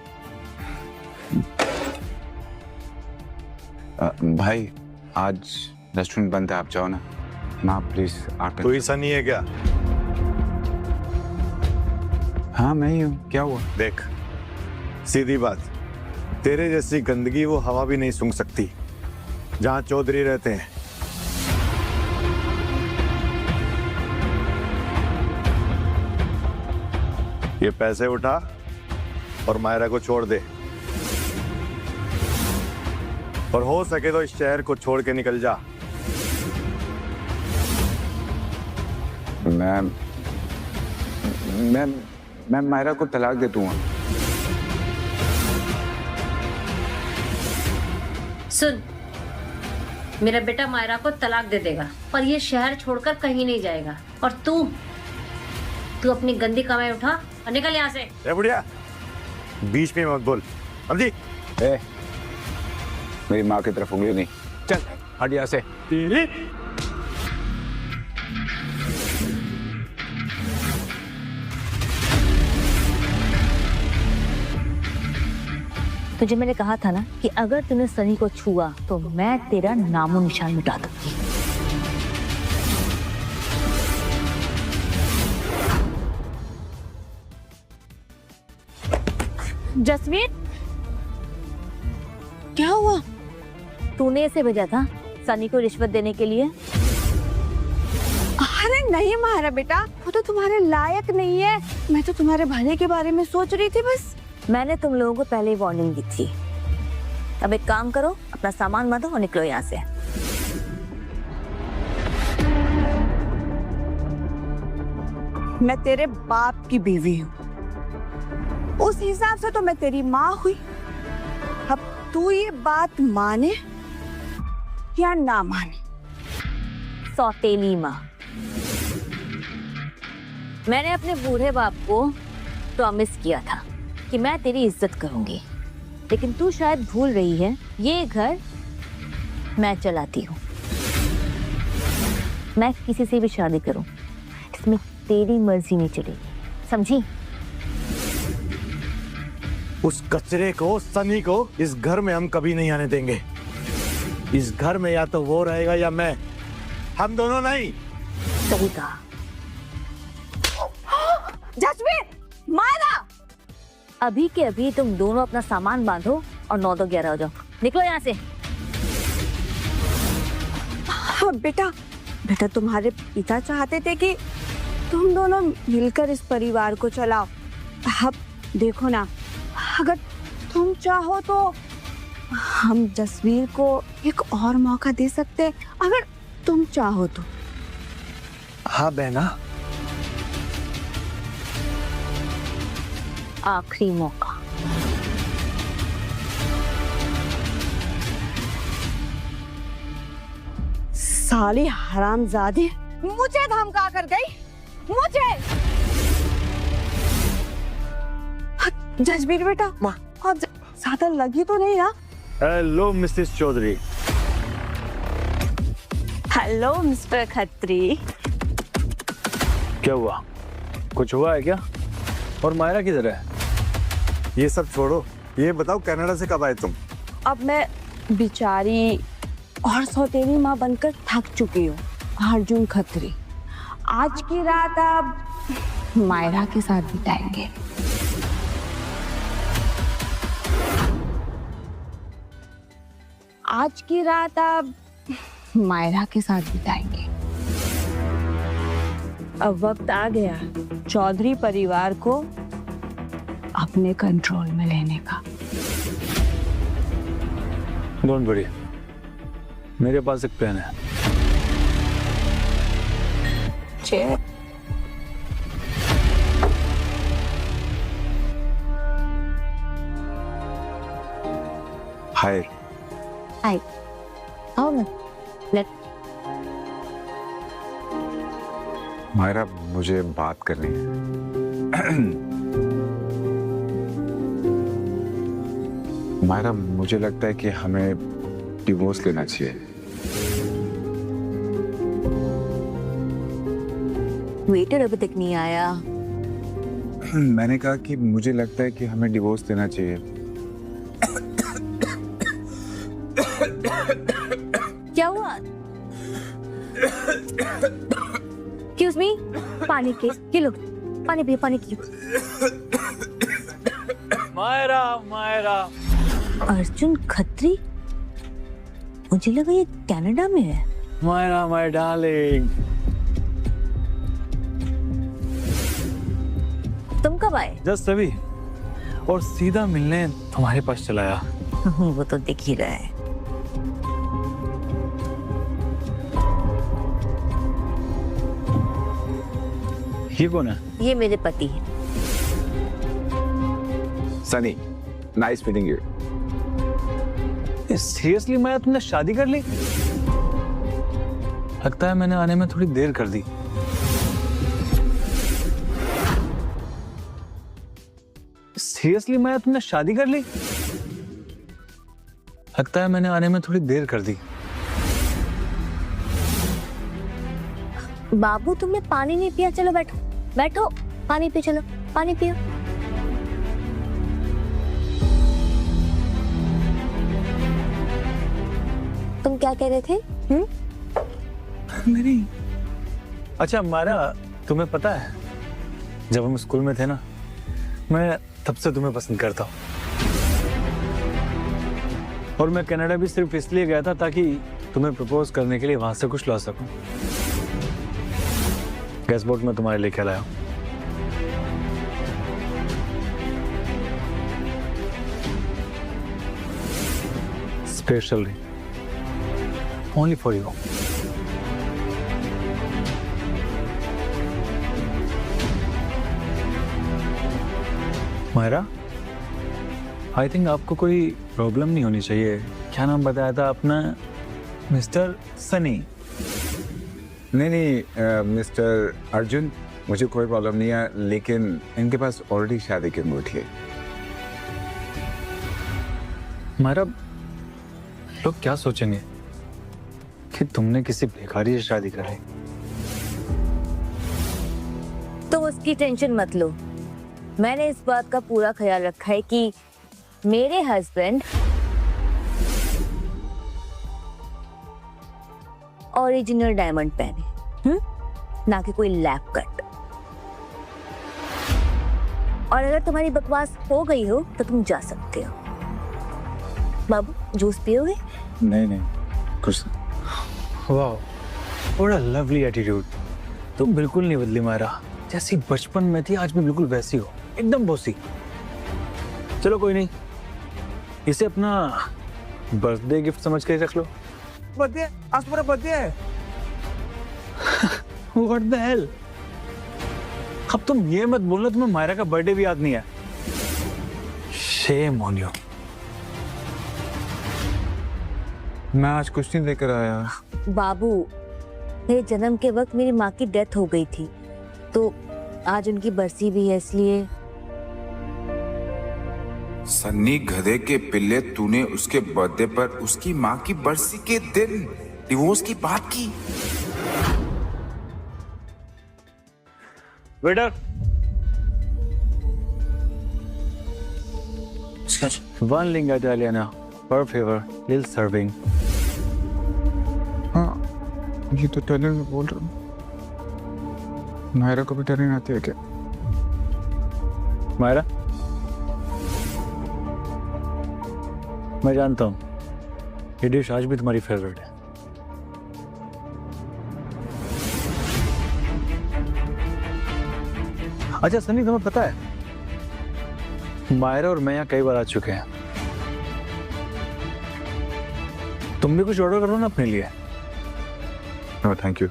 भाई आज रेस्टोरेंट बंद है, आप जाओ ना। माँ प्लीज आप। कोई सा नहीं है क्या? हाँ मैं ही हूँ, क्या हुआ? देख, सीधी बात, तेरे जैसी गंदगी वो हवा भी नहीं सूंघ सकती जहाँ चौधरी रहते हैं। ये पैसे उठा और मायरा को छोड़ दे, और हो सके तो इस शहर को छोड़ के निकल जा। मैं मायरा को तलाक दे दूंगा। सुन, मेरा बेटा मायरा को तलाक दे देगा पर ये शहर छोड़कर कहीं नहीं जाएगा। और तू अपनी गंदी कमाई उठा और निकल यहाँ से। ए बुढ़िया, बीच में मत बोल, समझी? मेरी माँ की तरफ उंगली नहीं। चल हट यहाँ से। तेरी तुझे मैंने कहा था ना कि अगर तूने सनी को छुआ तो मैं तेरा नामो निशान मिटा दूंगी। जसमीत, क्या हुआ? तूने इसे भेजा था सनी को रिश्वत देने के लिए? अरे नहीं मायरा बेटा, वो तो तुम्हारे लायक नहीं है। मैं तो तुम्हारे भले के बारे में सोच रही थी बस। मैंने तुम लोगों को पहले ही वार्निंग दी थी। अब एक काम करो, अपना सामान बांधो और निकलो यहाँ से। मैं तेरे बाप की बीवी हूँ, उस हिसाब से तो मैं तेरी माँ हुई। अब तू ये बात माने या ना माने? सौतेली माँ। मैंने अपने बूढ़े बाप को प्रॉमिस किया था कि मैं तेरी इज्जत करूंगी, लेकिन तू शायद भूल रही है ये घर मैं चलाती हूँ। मैं किसी से भी शादी करूं, इसमें तेरी मर्जी नहीं चलेगी, समझी? उस कचरे को, सनी को इस घर में हम कभी नहीं आने देंगे। इस घर में या तो वो रहेगा या मैं, हम दोनों नहीं। सही कहा। जसवीर, मायरा, अभी के अभी तुम दोनों अपना सामान बांधो और 9-11 हो जाओ। निकलो यहाँ से। हाँ, बेटा तुम्हारे पिता चाहते थे कि तुम दोनों मिलकर इस परिवार को चलाओ। अब देखो ना, अगर तुम चाहो तो हम जसवीर को एक और मौका दे सकते, अगर तुम चाहो तो। हाँ बहना, आखिरी मौका। साली हरामजादी मुझे धमका कर गई, मुझे। जसवीर बेटा, अब ज्यादा लगी तो नहीं ना? Hello Mrs Chaudhary. Hello Mr Khatri. क्या हुआ? कुछ हुआ है क्या? और मायरा किधर है? ये सब छोड़ो, ये बताओ कनाडा से कब आए तुम? अब मैं बिचारी और सौतेली माँ बनकर थक चुकी हूँ। अर्जुन खत्री, आज की रात आप मायरा के साथ बिताएंगे। आज की रात आप मायरा के साथ बिताएंगे। अब वक्त आ गया चौधरी परिवार को अपने कंट्रोल में लेने का। डोंट वरी, मेरे पास एक प्लान है। हाय। हाय। आओ ना। लेट। मायरा, मुझे बात करनी है। मायरा, मुझे लगता है कि हमें डिवोर्स लेना चाहिए। वेटर अभी तक नहीं आया। मैंने कहा कि मुझे लगता है कि हमें डिवोर्स लेना चाहिए। क्या हुआ? Excuse me? पानी के किलो, पानी पियो, पानी पियो। मायरा। अर्जुन खत्री? मुझे लगा ये कनाडा में है। Myra, my darling. तुम कब आए? जस्ट अभी, और सीधा मिलने तुम्हारे पास चला आया। वो तो दिख ही रहा है। ये कौन है? ये मेरे पति है। Sunny, nice meeting you. Seriously Maya, तुमने शादी कर ली? लगता है मैंने आने में थोड़ी देर कर दी। सीरियसली माया, तुमने शादी कर ली? लगता है मैंने आने में थोड़ी देर कर दी। बाबू, तुमने पानी नहीं पिया? चलो बैठो, बैठो, पानी पियो, चलो पानी पियो। तुम क्या कह रहे थे? नहीं। अच्छा मारा, तुम्हें पता है जब हम स्कूल में थे ना, मैं तब से तुम्हें पसंद करता हूँ। और मैं कनाडा भी सिर्फ इसलिए गया था ताकि तुम्हें प्रपोज करने के लिए वहां से कुछ ला सकूं। गेस्ट बोर्ड में तुम्हारे लिए क्या लाया हूं। Special ring only for you. Myra, I think आपको कोई प्रॉब्लम नहीं होनी चाहिए। क्या नाम बताया था अपना? मिस्टर सनी। नहीं, मिस्टर अर्जुन, मुझे कोई प्रॉब्लम नहीं है, लेकिन इनके पास ऑलरेडी शादी की अंगूठी है। मायरा, लोग क्या सोचेंगे कि तुमने किसी भिखारी से शादी करी। तो उसकी टेंशन मत लो, मैंने इस बात का पूरा ख्याल रखा है कि मेरे हस्बैंड ओरिजिनल डायमंड पहने, ना कि कोई लैप कट। और अगर तुम्हारी बकवास हो गई हो तो तुम जा सकते हो। बाबू, जूस पियोगे? नहीं, कुछ। वाह, बड़ा लवली एटीट्यूड। तुम बिल्कुल नहीं बदली मायरा, जैसी बचपन में थी आज भी बिल्कुल वैसी हो, एकदम बॉसी। चलो कोई नहीं, इसे अपना बर्थडे गिफ्ट समझ के रख लो। बर्थडे, आज मेरा बर्थडे है। What the hell? अब तुम ये मत बोलना तुम्हें मायरा का बर्थडे भी याद नहीं है। Shame on you. मैं आज कुछ नहीं लेकर आया। बाबू, मेरे जन्म के वक्त मेरी माँ की डेथ हो गई थी, तो आज उनकी बरसी भी है, इसलिए। सन्नी गधे के पिल्ले, तूने उसके बर्थडे पर उसकी माँ की बरसी के दिन डिवोर्स की बात की। वेटर, वन लिंगा इटालियाना पर फेवर, लिल सर्विंग। हाँ, ये तो इटालियन में बोल रहा हूँ। मायरा को भी इटालियन आती है क्या? मायरा, मैं जानता हूँ ये डिश आज भी तुम्हारी फेवरेट है। अच्छा सनी, तुम्हें पता है मायरा और मैं यहाँ कई बार आ चुके हैं। तुम भी कुछ ऑर्डर करो ना अपने लिए। No thank you.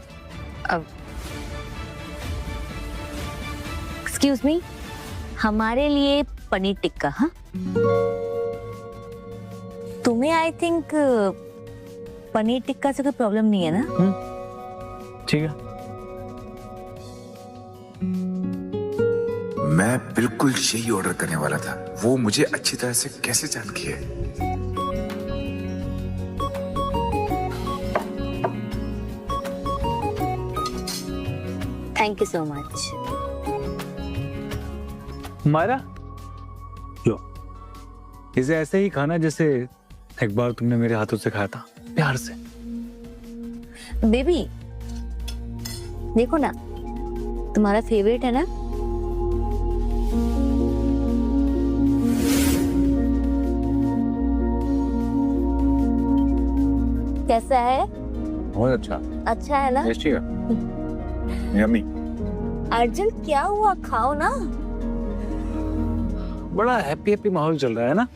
Excuse me, हमारे लिए पनीर टिक्का। हाँ, तुम्हें आई थिंक पनीर टिक्का से कोई प्रॉब्लम नहीं है ना? ठीक है। मैं बिल्कुल यही ऑर्डर करने वाला था। वो मुझे अच्छी तरह से कैसे जान की है। Thank you so much. Myra, लो, इसे ऐसे ही खाना जैसे एक बार तुमने मेरे हाथों से खाया था, प्यार से। बेबी, देखो ना, तुम्हारा फेवरेट है ना? कैसा है? बहुत अच्छा। अच्छा है ना? टेस्टी है। यम्मी। अर्जुन, क्या हुआ? खाओ ना। बड़ा हैप्पी माहौल चल रहा है ना?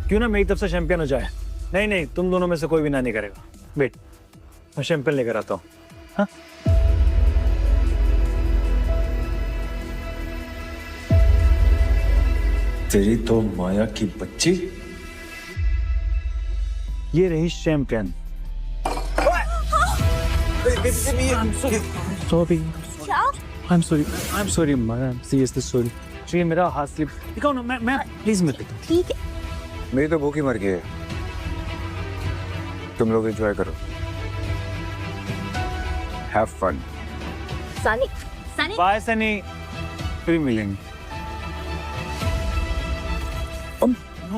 क्यों ना मेरी तरफ से चैंपियन हो जाए। नहीं, तुम दोनों में से कोई भी ना नहीं करेगा। वेट, मैं चैंपियन लेकर आता हूँ। हाँ? तेरी तो माया की बच्ची, ये रही champion. I'm sorry, Maya, seriously sorry. ये मेरा हाथ स्लिप। दिखाओ ना, मैं प्लीज मत दिखाओ। ठीक है। मेरी तो भूख ही मर गई है। तुम लोग एंजॉय करो। Have fun. Sunny, Sunny. Bye Sunny, फिर मिलेंगे।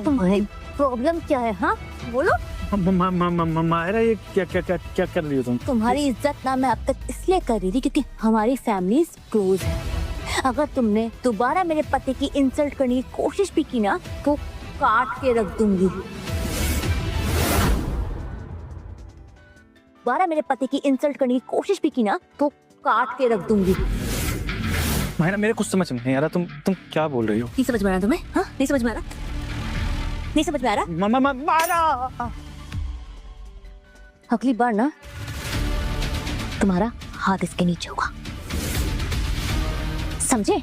तुम्हारी प्रॉब्लम क्या है? हाँ, बोलो। मायरा, ये क्या कर रही हो तुम? तुम्हारी इज्जत ना मैं अब तक इसलिए कर रही थी क्योंकि हमारी फैमिली क्लोज है। अगर तुमने दोबारा मेरे पति की इंसल्ट करने की कोशिश भी की ना तो काट के रख दूंगी। दोबारा मेरे पति की इंसल्ट करने की कोशिश भी की ना तो काट के रख दूंगी। मायरा मेरे कुछ समझ में नहीं आ रहा, तुम क्या बोल रही हो? नहीं समझ में आ रहा तुम्हें? हाँ नहीं समझ में आ रहा? नहीं समझ में आ रहा? मायरा अगली बार ना तुम्हारा हाथ इसके नीचे होगा, समझे?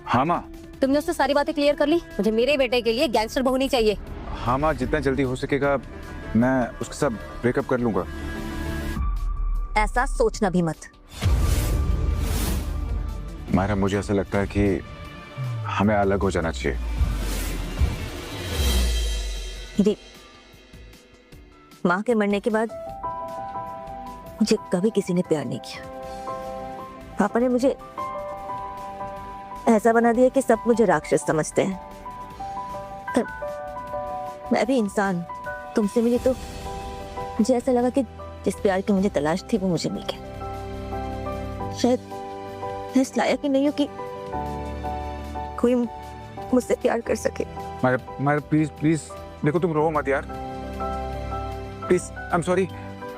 हाँ माँ। तुमने उससे सारी बातें क्लियर कर ली? मुझे मेरे बेटे के लिए गैंगस्टर बहू नहीं चाहिए। हाँ माँ, जितना जल्दी हो सकेगा मैं उसके साथ ब्रेकअप कर लूंगा। ऐसा सोचना भी मत। मायरा, मुझे ऐसा लगता है कि हमें अलग हो जाना चाहिए। देख, माँ के मरने के बाद मुझे कभी किसी ने प्यार नहीं किया। पापा ने मुझे ऐसा बना दिया कि सब मुझे राक्षस समझते हैं। पर मैं भी इंसान, तुमसे मिली तो मुझे ऐसा लगा कि जिस प्यार की मुझे तलाश थी वो मुझे मिल गया। शायद मैं इस लायक ही नहीं हूँ कि कोई मुझसे प्यार कर सके। मायरा प्लीज प्लीज, देखो तुम रो मत यार, प्लीज। I am sorry.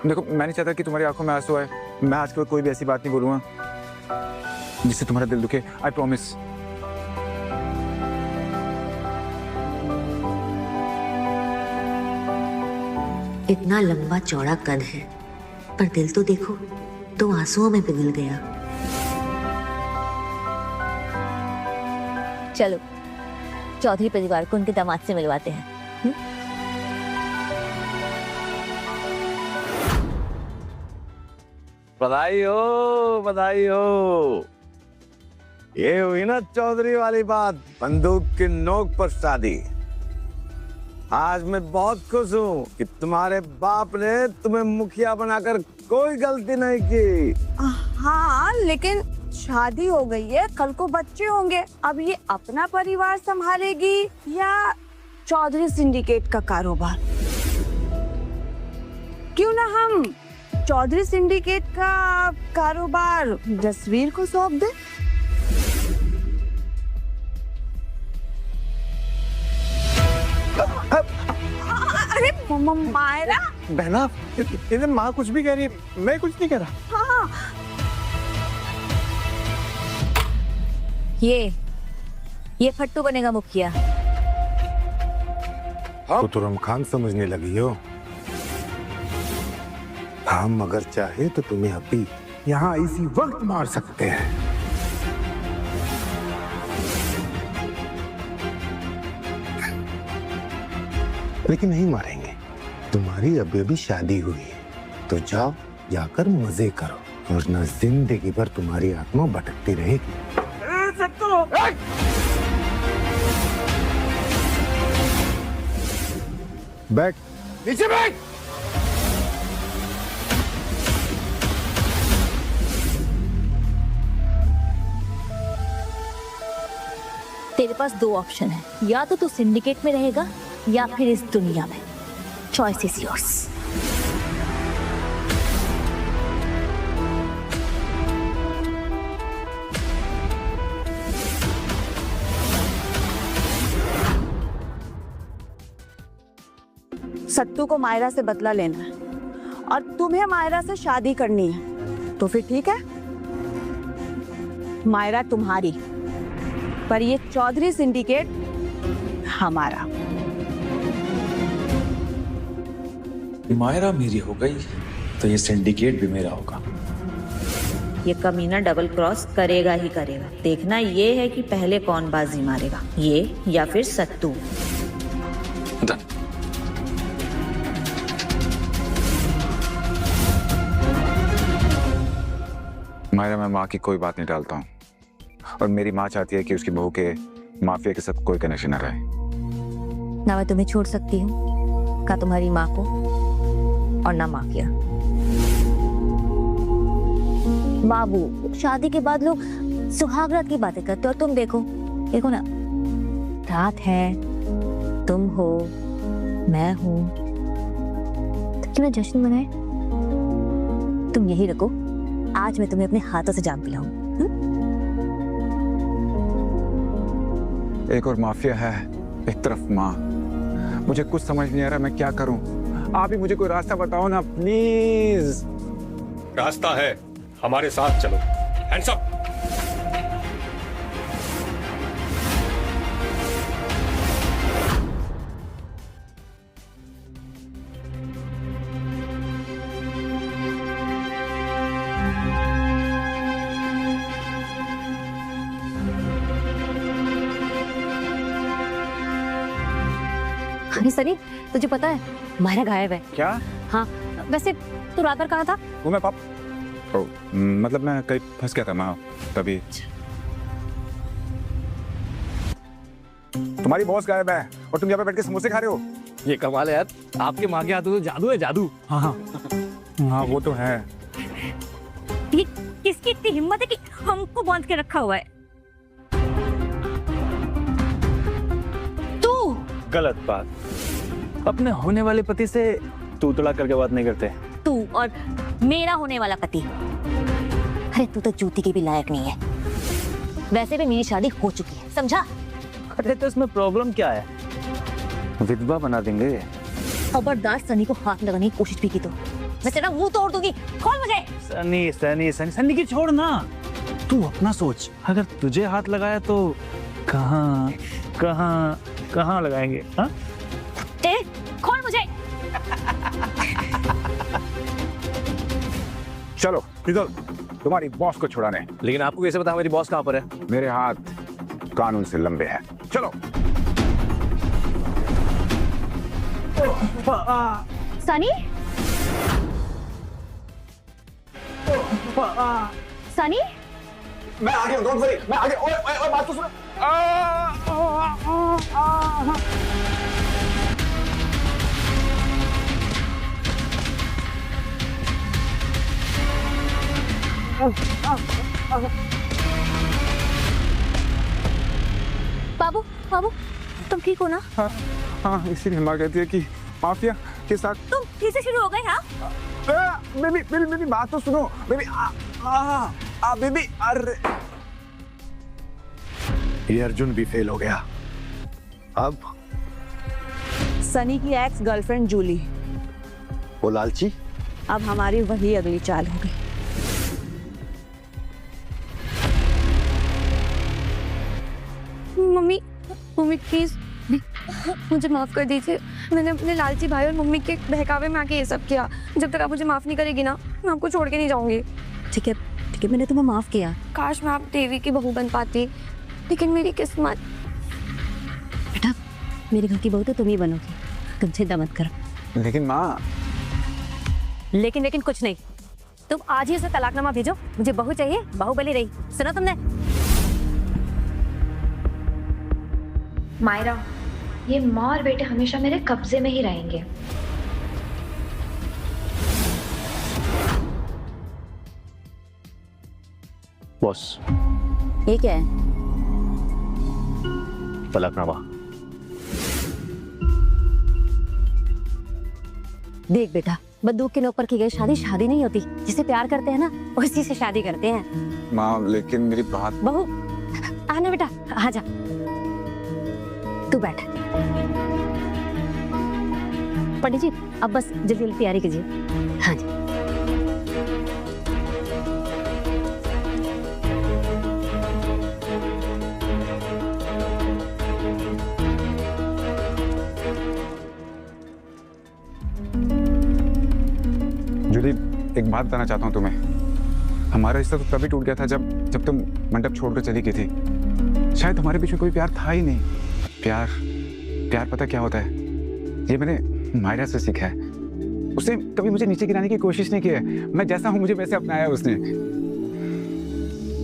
देखो मैं नहीं चाहता कि तुम्हारी आंखों में आंसू आए। मैं आज के बाद कोई भी ऐसी बात नहीं बोलूंगा जिससे तुम्हारा दिल दुखे। I promise. इतना लंबा चौड़ा कद है पर दिल तो देखो, तो आंसुओं में पिघल गया। चलो चौधरी परिवार को उनके दामाद से मिलवाते हैं। बधाई हो, बधाई हो। ये हुई ना चौधरी वाली बात, बंदूक की नोक पर शादी। आज मैं बहुत खुश हूँ कि तुम्हारे बाप ने तुम्हें मुखिया बनाकर कोई गलती नहीं की। हाँ लेकिन शादी हो गई है, कल को बच्चे होंगे। अब ये अपना परिवार संभालेगी या चौधरी सिंडिकेट का कारोबार? क्यों ना हम चौधरी सिंडिकेट का कारोबार जसवीर को सौंप दे? अरे मायरा, बहना, इधर माँ कुछ भी कह रही है, मैं कुछ नहीं कह रहा। हाँ ये फट्टू बनेगा मुखिया। तो तुरम खान समझने लगी हो। हम अगर चाहे तो तुम्हें अभी यहाँ इसी वक्त मार सकते हैं। लेकिन नहीं मारेंगे। तुम्हारी अभी अभी शादी हुई है, तो जाओ जाकर मजे करो, वरना जिंदगी भर तुम्हारी आत्मा भटकती रहेगी। बैठ, नीचे बैठ। तेरे पास दो ऑप्शन है, या तो तू सिंडिकेट में रहेगा या फिर इस दुनिया में। Choice is yours. सत्तू को मायरा से बदला लेना है और तुम्हें मायरा से शादी करनी है, तो फिर ठीक है, मायरा तुम्हारी, पर ये चौधरी सिंडिकेट हमारा। मायरा मेरी हो गई तो ये सिंडिकेट भी मेरा होगा। ये कमीना डबल क्रॉस करेगा ही करेगा। देखना ये है कि पहले कौन बाजी मारेगा, ये या फिर सत्तू। मायरा, मैं माँ की कोई बात नहीं टालता हूँ, और मेरी माँ चाहती है कि उसकी बहू के माफिया के साथ कोई कनेक्शन न रहे। ना मैं तुम्हें छोड़ सकती हूँ, का तुम्हारी माँ को, और ना माफिया। बाबू, शादी के बाद लोग सुहागरात की बातें करते हो, और तुम देखो देखो ना, रात है, तुम हो, मैं हूँ, तो क्यों ना जश्न मनाए? तुम यही रखो, आज मैं तुम्हें अपने हाथों से जाम पिलाऊं। एक और माफिया है, एक तरफ माँ, मुझे कुछ समझ नहीं आ रहा मैं क्या करूं। आप ही मुझे कोई रास्ता बताओ ना प्लीज। रास्ता है, हमारे साथ चलो। Hands up. अरे सनी, तुझे पता है मायरा गायब है। क्या? हाँ, वैसे तू रात भर कहाँ था? वो मैं मतलब मैं कहीं फंस गया था माँ, तभी। तुम्हारी बॉस गायब है और तुम यहाँ पे बैठ के समोसे खा रहे हो। ये कमाल है यार, आपके माँ के हाथों तो जादू है, जादू। हाँ हाँ हाँ, वो तो है। ये किसकी इतनी हिम्मत है कि हमको बांध के रखा हुआ है? तू। गलत बात। अपने होने वाले पति से तू तड़ा करके बात नहीं करते। तू और मेरा होने वाला पति, अरे तू तो जूती के भी लायक नहीं है। वैसे भी मेरी शादी हो चुकी है, समझा? अरे तो इसमें प्रॉब्लम क्या है? विधवा बना देंगे। खबरदार सनी को हाथ लगाने की कोशिश भी की तो मैं तेरा मुंह तोड़ दूंगी। खोल मुझे। सनी सनी सनी सनी की छोड़ ना, तू अपना सोच। अगर तुझे हाथ लगाया तो कहाँ कहाँ कहाँ लगाएंगे? हाँ? खोल मुझे। चलो इधर तुम्हारी बॉस को छुड़ाने। लेकिन आपको कैसे पता मेरी बॉस कहाँ पर है? मेरे हाथ कानून से लंबे हैं। चलो। सनी, सनी, मैं आगे हूँ, डोंट वरी, मैं आगे। ओए बात तो सुनो। बाबू बाबू, तुम ठीक हो ना? हाँ हाँ, इसीलिए माँ कहती है कि माफिया के साथ। तुम फिर से शुरू हो गए? हाँ बेबी बात तो सुनो। बेबी बेबी, अरे ये अर्जुन भी फेल हो गया। अब सनी की एक्स गर्लफ्रेंड जूली, वो लालची, अब हमारी वही अगली चाल हो गई। मम्मी मम्मी प्लीज मुझे माफ कर दीजिए। मैंने अपने लालची भाई और मम्मी के बहकावे में आके ये सब किया। जब तक आप मुझे माफ नहीं करेगी ना, मैं आपको छोड़ के नहीं जाऊंगी। ठीक है, मैंने तुम्हें माफ किया। काश मैं आप देवी की बहू बन पाती, लेकिन मेरी किस्मत। बेटा, मेरे घर की बहू तो तुम ही बनोगी, तुम चिंता मत करो। लेकिन माँ। लेकिन कुछ नहीं। तुम आज ही उसे तलाकनामा भेजो, मुझे बहू चाहिए, बाहुबली रही। सुना तुमने? मायरा, ये माँ और बेटे हमेशा मेरे कब्जे में ही रहेंगे। बॉस, ये क्या है? तलाकनामा। देख बेटा, बंदूक के नोक पर की गई शादी शादी नहीं होती। जिसे प्यार करते हैं ना, उसी से शादी करते हैं। माँ लेकिन मेरी बात। बहू आना बेटा, आजा, तू बैठ। पंडित जी, अब बस जल्दी जल्दी तैयारी कीजिए। हाँ जी। जूली, एक बात बताना चाहता हूँ तुम्हें। हमारा रिश्ता तो तभी टूट गया था जब तुम मंडप छोड़कर चली गई थी। शायद हमारे बीच में कोई प्यार था ही नहीं। प्यार पता क्या होता है? ये मैंने मायरा से सीखा है। उसने कभी मुझे नीचे गिराने की कोशिश नहीं की है। मैं जैसा हूं मुझे वैसे अपनाया है उसने।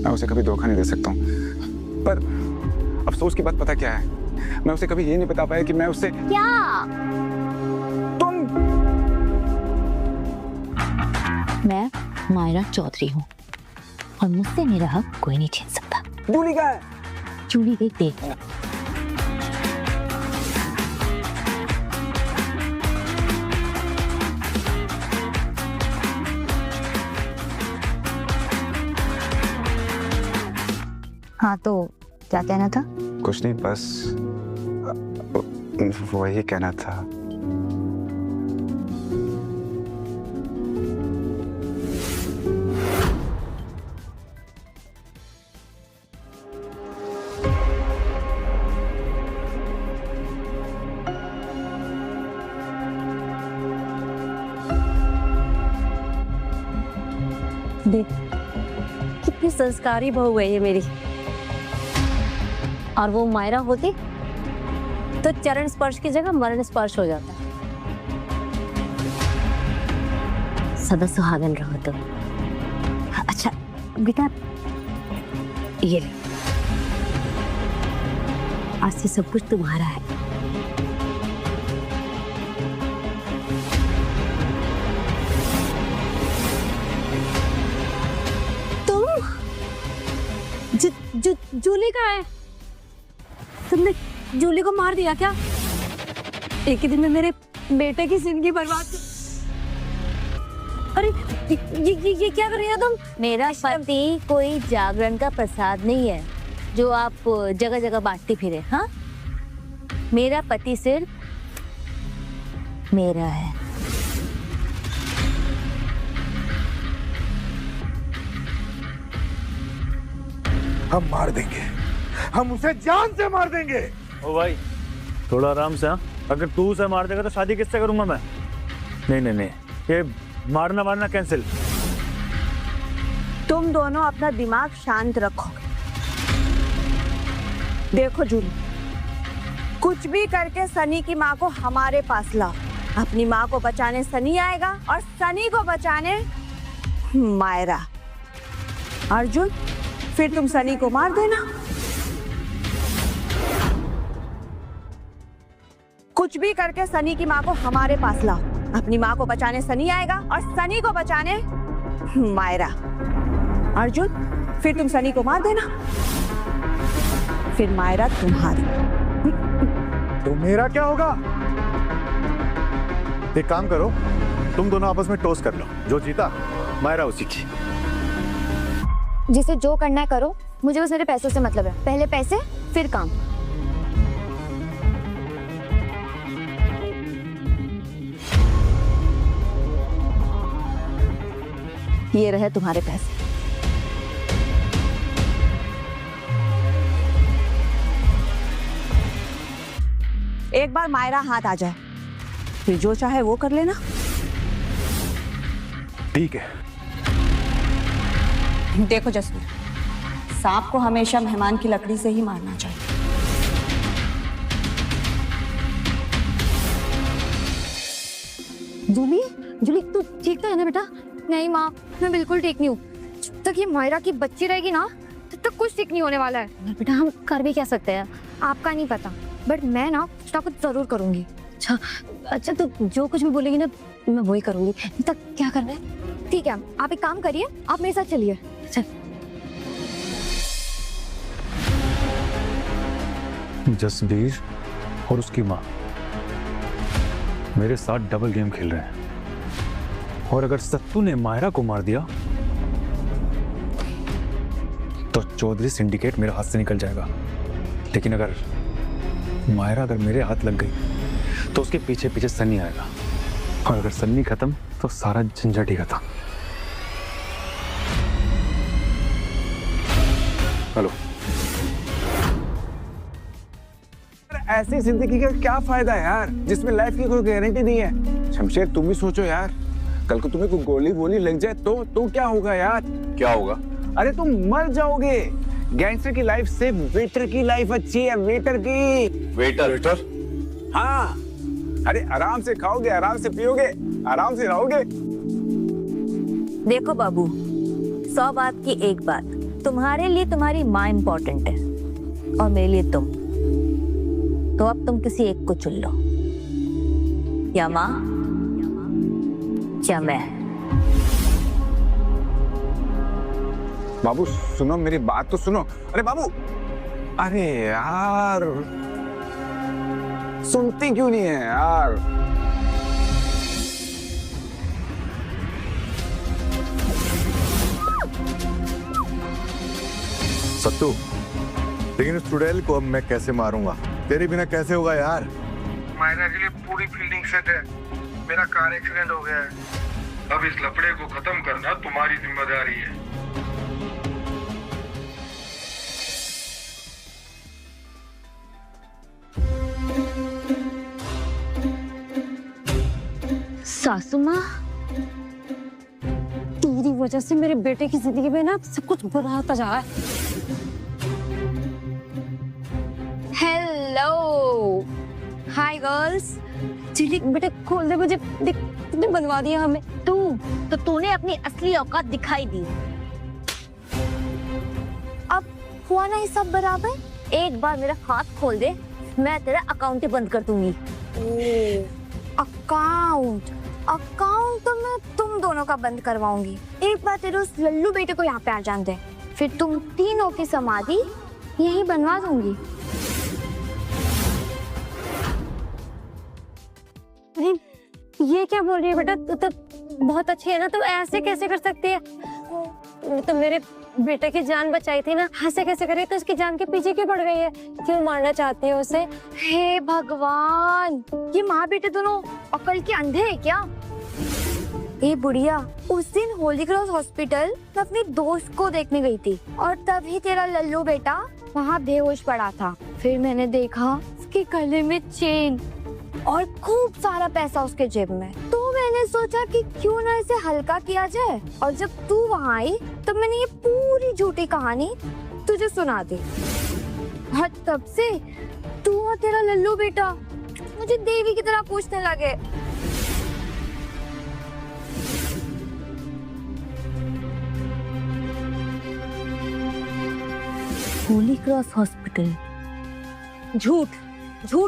मैं उसे कभी धोखा नहीं दे सकता हूँ, पर अफसोस की बात पता क्या है? मैं उसे कभी ये नहीं बता पाया कि मैं उससे क्या? तुम। मैं मायरा चौधरी हूँ और मुझसे मेरा हक कोई नहीं छीन सकता। जूली कहाँ है? जूली गई देख। हाँ तो क्या कहना था? कुछ नहीं, बस वही कहना था। देख कितनी संस्कारी बहू है ये मेरी। और वो मायरा होती तो चरण स्पर्श की जगह मरण स्पर्श हो जाता। सदा सुहागन रहो तुम। अच्छा बेटा ये ले, आज से सब कुछ तुम्हारा है। जूली कहाँ है? तुमने जूली को मार दिया क्या? एक ही दिन में मेरे बेटे की जिंदगी बर्बाद। अरे ये क्या कर रही हो तुम? मेरा पति कोई जागरण का प्रसाद नहीं है जो आप जगह जगह बांटती फिरे। हाँ, मेरा पति सिर्फ मेरा है। हम मार देंगे, हम उसे जान से मार देंगे। ओ भाई थोड़ा आराम से। हाँ, अगर तू उसे मार देगा तो शादी किससे करूंगा मैं? नहीं नहीं नहीं, ये मारना मारना कैंसिल। तुम दोनों अपना दिमाग शांत रखो। देखो जूली, कुछ भी करके सनी की माँ को हमारे पास लाओ। अपनी माँ को बचाने सनी आएगा और सनी को बचाने मायरा। अर्जुन, फिर तुम सनी को मार देना। कुछ भी करके सनी की माँ को हमारे पास लाओ। अपनी माँ को बचाने सनी आएगा और सनी को बचाने मायरा। अर्जुन, फिर तुम सनी को मार देना, फिर मायरा तुम्हारी। तो मेरा क्या होगा? एक काम करो, तुम दोनों आपस में टॉस कर लो, जो जीता मायरा उसी की। जिसे जो करना है करो, मुझे बस मेरे पैसों से मतलब है। पहले पैसे फिर काम। ये रहे तुम्हारे पैसे। एक बार मायरा हाथ आ जाए, फिर जो चाहे वो कर लेना। ठीक है। देखो जसवीर, सांप को हमेशा मेहमान की लकड़ी से ही मारना चाहिए। जूली, जूली तू ठीक तो है ना बेटा? नहीं माँ, मैं बिल्कुल ठीक नहीं हूँ। जब तक ये मायरा की बच्ची रहेगी ना, तब तक कुछ ठीक नहीं होने वाला है। बेटा हम कर भी क्या सकते हैं? आपका नहीं पता, बट मैं ना कुछ ना कुछ जरूर करूंगी। अच्छा तो जो कुछ भी बोलेगी ना मैं वही करूंगी। तक क्या करना है? ठीक है, आप एक काम करिए, आप मेरे साथ चलिए। चल। जसबीर और उसकी माँ मेरे साथ डबल गेम खेल रहे हैं, और अगर सत्तू ने मायरा को मार दिया तो चौधरी सिंडिकेट मेरे हाथ से निकल जाएगा। लेकिन अगर मायरा मेरे हाथ लग गई तो उसके पीछे पीछे सन्नी आएगा, और अगर सन्नी खत्म तो सारा झंझट ही खत्म। हेलो, ऐसी जिंदगी का क्या फायदा यार, जिसमें लाइफ की कोई गारंटी नहीं है। शमशेर तुम भी सोचो यार, कल को तुम्हें कोई गोली वोली लग जाए तो क्या होगा यार? क्या होगा? अरे तुम मर जाओगे। गैंगस्टर की लाइफ से वेटर की लाइफ अच्छी है। वेटर की। वेटर? हाँ, अरे आराम से खाओगे, आराम से पियोगे, आराम से रहोगे। देखो बाबू, 100 बात की एक बात, तुम्हारे लिए तुम्हारी माँ इम्पोर्टेंट है और मेरे लिए तुम। तो अब तुम किसी एक को चुन लो, या माँ या मैं। बाबू सुनो, मेरी बात तो सुनो। अरे बाबू, अरे यार सुनती क्यों नहीं है यार? सत्तू, लेकिन उस चुड़ैल को अब मैं कैसे मारूंगा? तेरे बिना कैसे होगा यार? मायरा के लिए पूरी फील्डिंग सेट है। मेरा कार एक्सीडेंट हो गया है। अब इस लफड़े को खत्म करना तुम्हारी जिम्मेदारी है। सासू माँ, तेरी वजह से मेरे बेटे की जिंदगी में ना सब कुछ बुरा होता जा रहा है। Hello, hi girls. चलिए बेटे खोल दे मुझे, देख तुमने बनवा दिया हमें। तो तूने अपनी असली औकात दिखाई दी। अब हुआ ना ये सब बराबर। एक बार मेरा हाथ खोल दे, मैं तेरा अकाउंट ही बंद कर दूंगी। अकाउंट तो मैं तुम दोनों का बंद करवाऊंगी। एक बार तेरे उस लल्लू बेटे को यहाँ पे आ जाने दे, फिर तुम तीनों की समाधि यही बनवा दूंगी। ये क्या बोल रही है बेटा? तू तो बहुत अच्छी है ना, तो ऐसे कैसे कर सकती है? तो मेरे बेटे की जान बचाई थी ना, ऐसे कैसे करे? तो उसकी जान के पीछे क्यों पड़ गई है? क्यों मारना चाहती है उसे? हे भगवान, ये माँ बेटे दोनों अकल के अंधे हैं क्या? ये बुढ़िया, उस दिन होली क्रॉस हॉस्पिटल मैं अपनी दोस्त को देखने गई थी और तभी तेरा लल्लू बेटा वहाँ बेहोश पड़ा था। फिर मैंने देखा उसके गले में चेन और खूब सारा पैसा उसके जेब में। तो मैंने सोचा कि क्यों ना इसे हल्का किया जाए, और जब तू वहाँ आई तब मैंने ये पूरी झूठी कहानी तुझे सुना दी। और तब से तू और तेरा लल्लू बेटा मुझे देवी की तरह पूछने लगे। Holi cross hospital? झूठ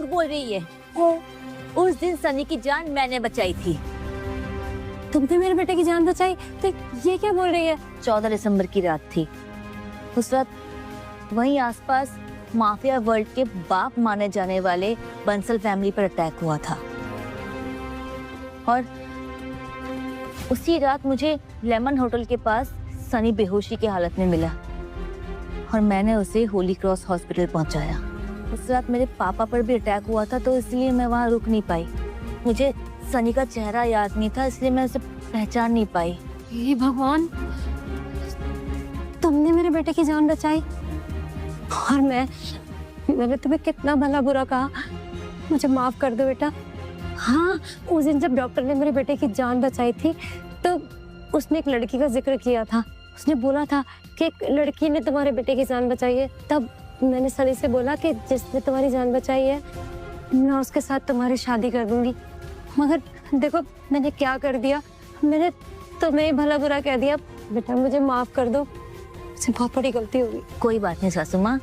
बोल रही है। उस दिन सनी की जान मैंने बचाई थी। तुमने मेरे बेटे की जान बचाई? तो ये क्या बोल रही है? 14 दिसंबर की रात थी। उस रात वहीं आसपास माफिया वर्ल्ड के बाप माने जाने वाले बंसल फैमिली पर अटैक हुआ था, और उसी रात मुझे लेमन होटल के पास सनी बेहोशी की हालत में मिला और मैंने उसे होली क्रॉस हॉस्पिटल पहुंचाया। उस रात मेरे पापा पर भी अटैक हुआ था, तो इसलिए मैं वहां रुक नहीं पाई। मुझे सनी का चेहरा याद नहीं था, इसलिए मैं उसे पहचान नहीं पाई। हे भगवान, तुमने मेरे बेटे की जान बचाई और मैंने तुम्हें कितना भला बुरा कहा। मुझे माफ कर दो बेटा। हाँ, उस दिन जब डॉक्टर ने मेरे बेटे की जान बचाई थी तो उसने एक लड़की का जिक्र किया था। उसने बोला था कि एक लड़की ने तुम्हारे बेटे की जान बचाई है। तब मैंने सनी से बोला कि जिसने तुम्हारी जान बचाई है मैं उसके साथ तुम्हारी शादी कर दूंगी। मगर देखो मैंने क्या कर दिया, मैंने तुम्हें भला बुरा कह दिया। बेटा मुझे माफ कर दो, मुझसे बहुत बड़ी गलती होगी। कोई बात नहीं सासू माँ,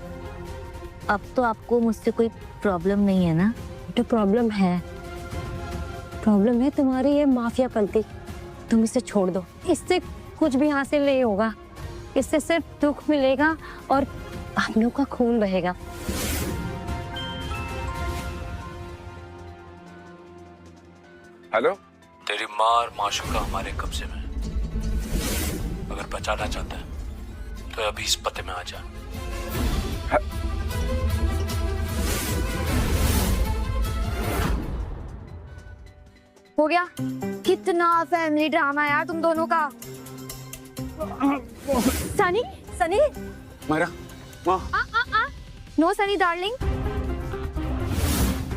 अब तो आपको मुझसे कोई प्रॉब्लम नहीं है ना? बेटा प्रॉब्लम है तुम्हारी ये माफियापंती। तुम इसे छोड़ दो, इससे कुछ भी हासिल नहीं होगा। इससे सिर्फ दुख मिलेगा और हम लोग का खून बहेगा। हेलो, तेरी माँ और माशूका हमारे कब्जे में। अगर बचाना चाहता है तो अभी इस पते में आ जा। हो गया? कितना फैमिली ड्रामा यार तुम दोनों का। सनी मायरा, माँ। नो सनी डार्लिंग,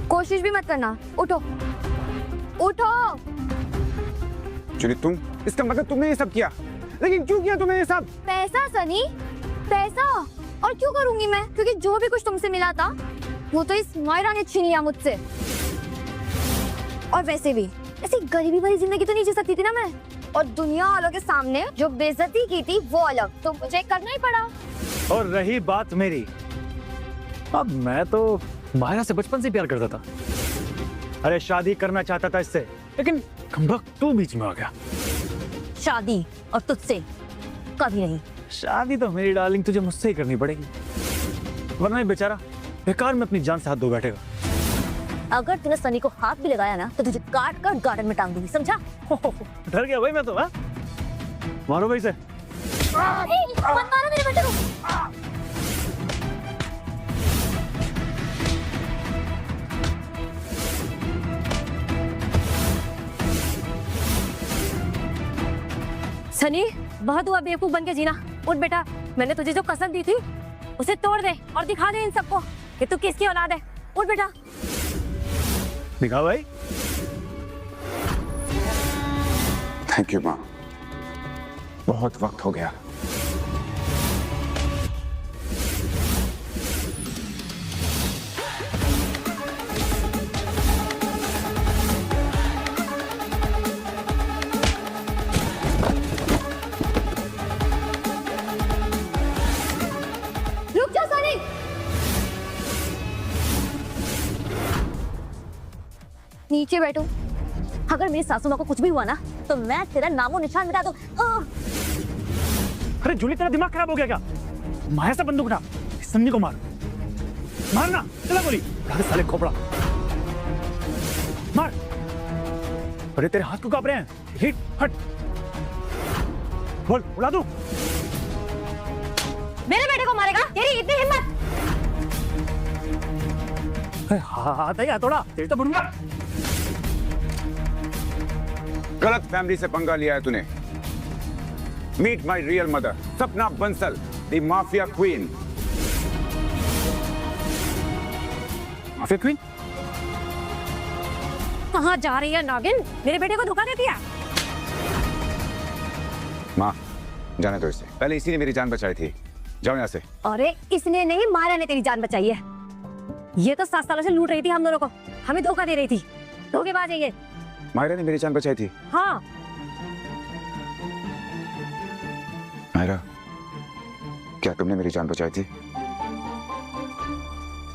कोशिश भी मत करना। उठो। चलिए तुम, इसका मतलब तुमने ये सब किया, लेकिन क्यों किया तुमने ये सब? पैसा सनी, पैसा। और क्यों करूंगी मैं? क्योंकि जो भी कुछ तुमसे मिला था वो तो इस मायरा ने छीन लिया मुझसे। और वैसे भी ऐसी गरीबी भरी जिंदगी तो नहीं जी सकती थी ना मैं। और दुनिया वालों के सामने जो बेइज्जती की थी वो अलग, तो मुझे करना ही पड़ा। और रही बात मेरी, अब मैं तो मायरा से बचपन से प्यार करता था। अरे शादी करना चाहता था इससे, लेकिन तू बीच में आ गया। शादी और तुझसे कभी नहीं। शादी तो मेरी डार्लिंग तुझे मुझसे ही करनी पड़ेगी, वरना ये बेचारा बेकार में अपनी जान से हाथ धो बैठेगा। अगर तूने सनी को हाथ भी लगाया ना तो तुझे काट कर गार्डन में टांग दूंगी, समझा? डर गया भाई मैं तो। हाँ, मारो भाई से। मत मारो मेरे बेटे को। सनी, बहुत हुआ बेवकूफ बन के जीना। उठ बेटा, मैंने तुझे जो कसम दी थी उसे तोड़ दे और दिखा दे इन सबको कि तू किसकी औलाद है। उठ बेटा। दिखा भाई। थैंक यू माँ, बहुत वक्त हो गया। रुक जा सनी। नीचे बैठो। अगर मेरी सासू माँ को कुछ भी हुआ ना तो मैं तेरा नामो निशान मिटा दूं। अरे जूली, तेरा दिमाग खराब हो गया क्या? माया से बंदूक उठा, सन्नी को मार। मारना, चला गोली। अरे साले खोपड़ा, मार। अरे तेरे हाथ को कांप रहे हैं। हिट, हट। बोल, उड़ा दूं? मेरे बेटे को मारेगा? तेरी इतनी हिम्मत? हाथ है हथौड़ा, तेरी तो बुढ़ूंगा। गलत फैमिली से पंगा लिया है तूने। मीट माई रियल मदर, सपना Bansal, the mafia queen. Mafia queen? कहाँ जा रही है नागिन? मेरे बेटे को धोखा दे दिया। माँ, जाने दो इसे। पहले इसी ने मेरी जान बचाई थी। जाओ यहाँ से। अरे इसने नहीं, माया ने तेरी जान बचाई है। ये तो 7 सालों से लूट रही थी हम दोनों को, हमें धोखा दे रही थी। धोखेबाज है ये। मायरा ने मेरी जान बचाई थी। हाँ। मायरा, क्या तुमने मेरी जान बचाई थी?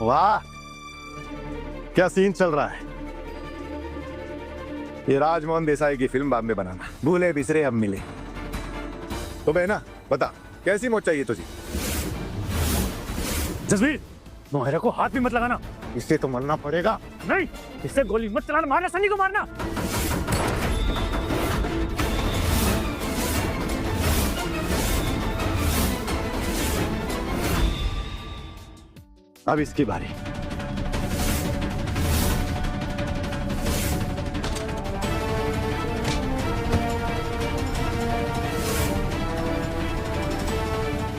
वाह, क्या सीन चल रहा है। ये राजमोहन देसाई की फिल्म बाद में बनाना। भूले बिसरे अब मिले। तो बहना बता, कैसी मौत चाहिए तुझे? जसवीर, मोहरा को हाथ भी मत लगाना। इससे तो मरना पड़ेगा। नहीं, इससे गोली मत चलाना। मारना, सनी को मारना। अब इसकी बारी।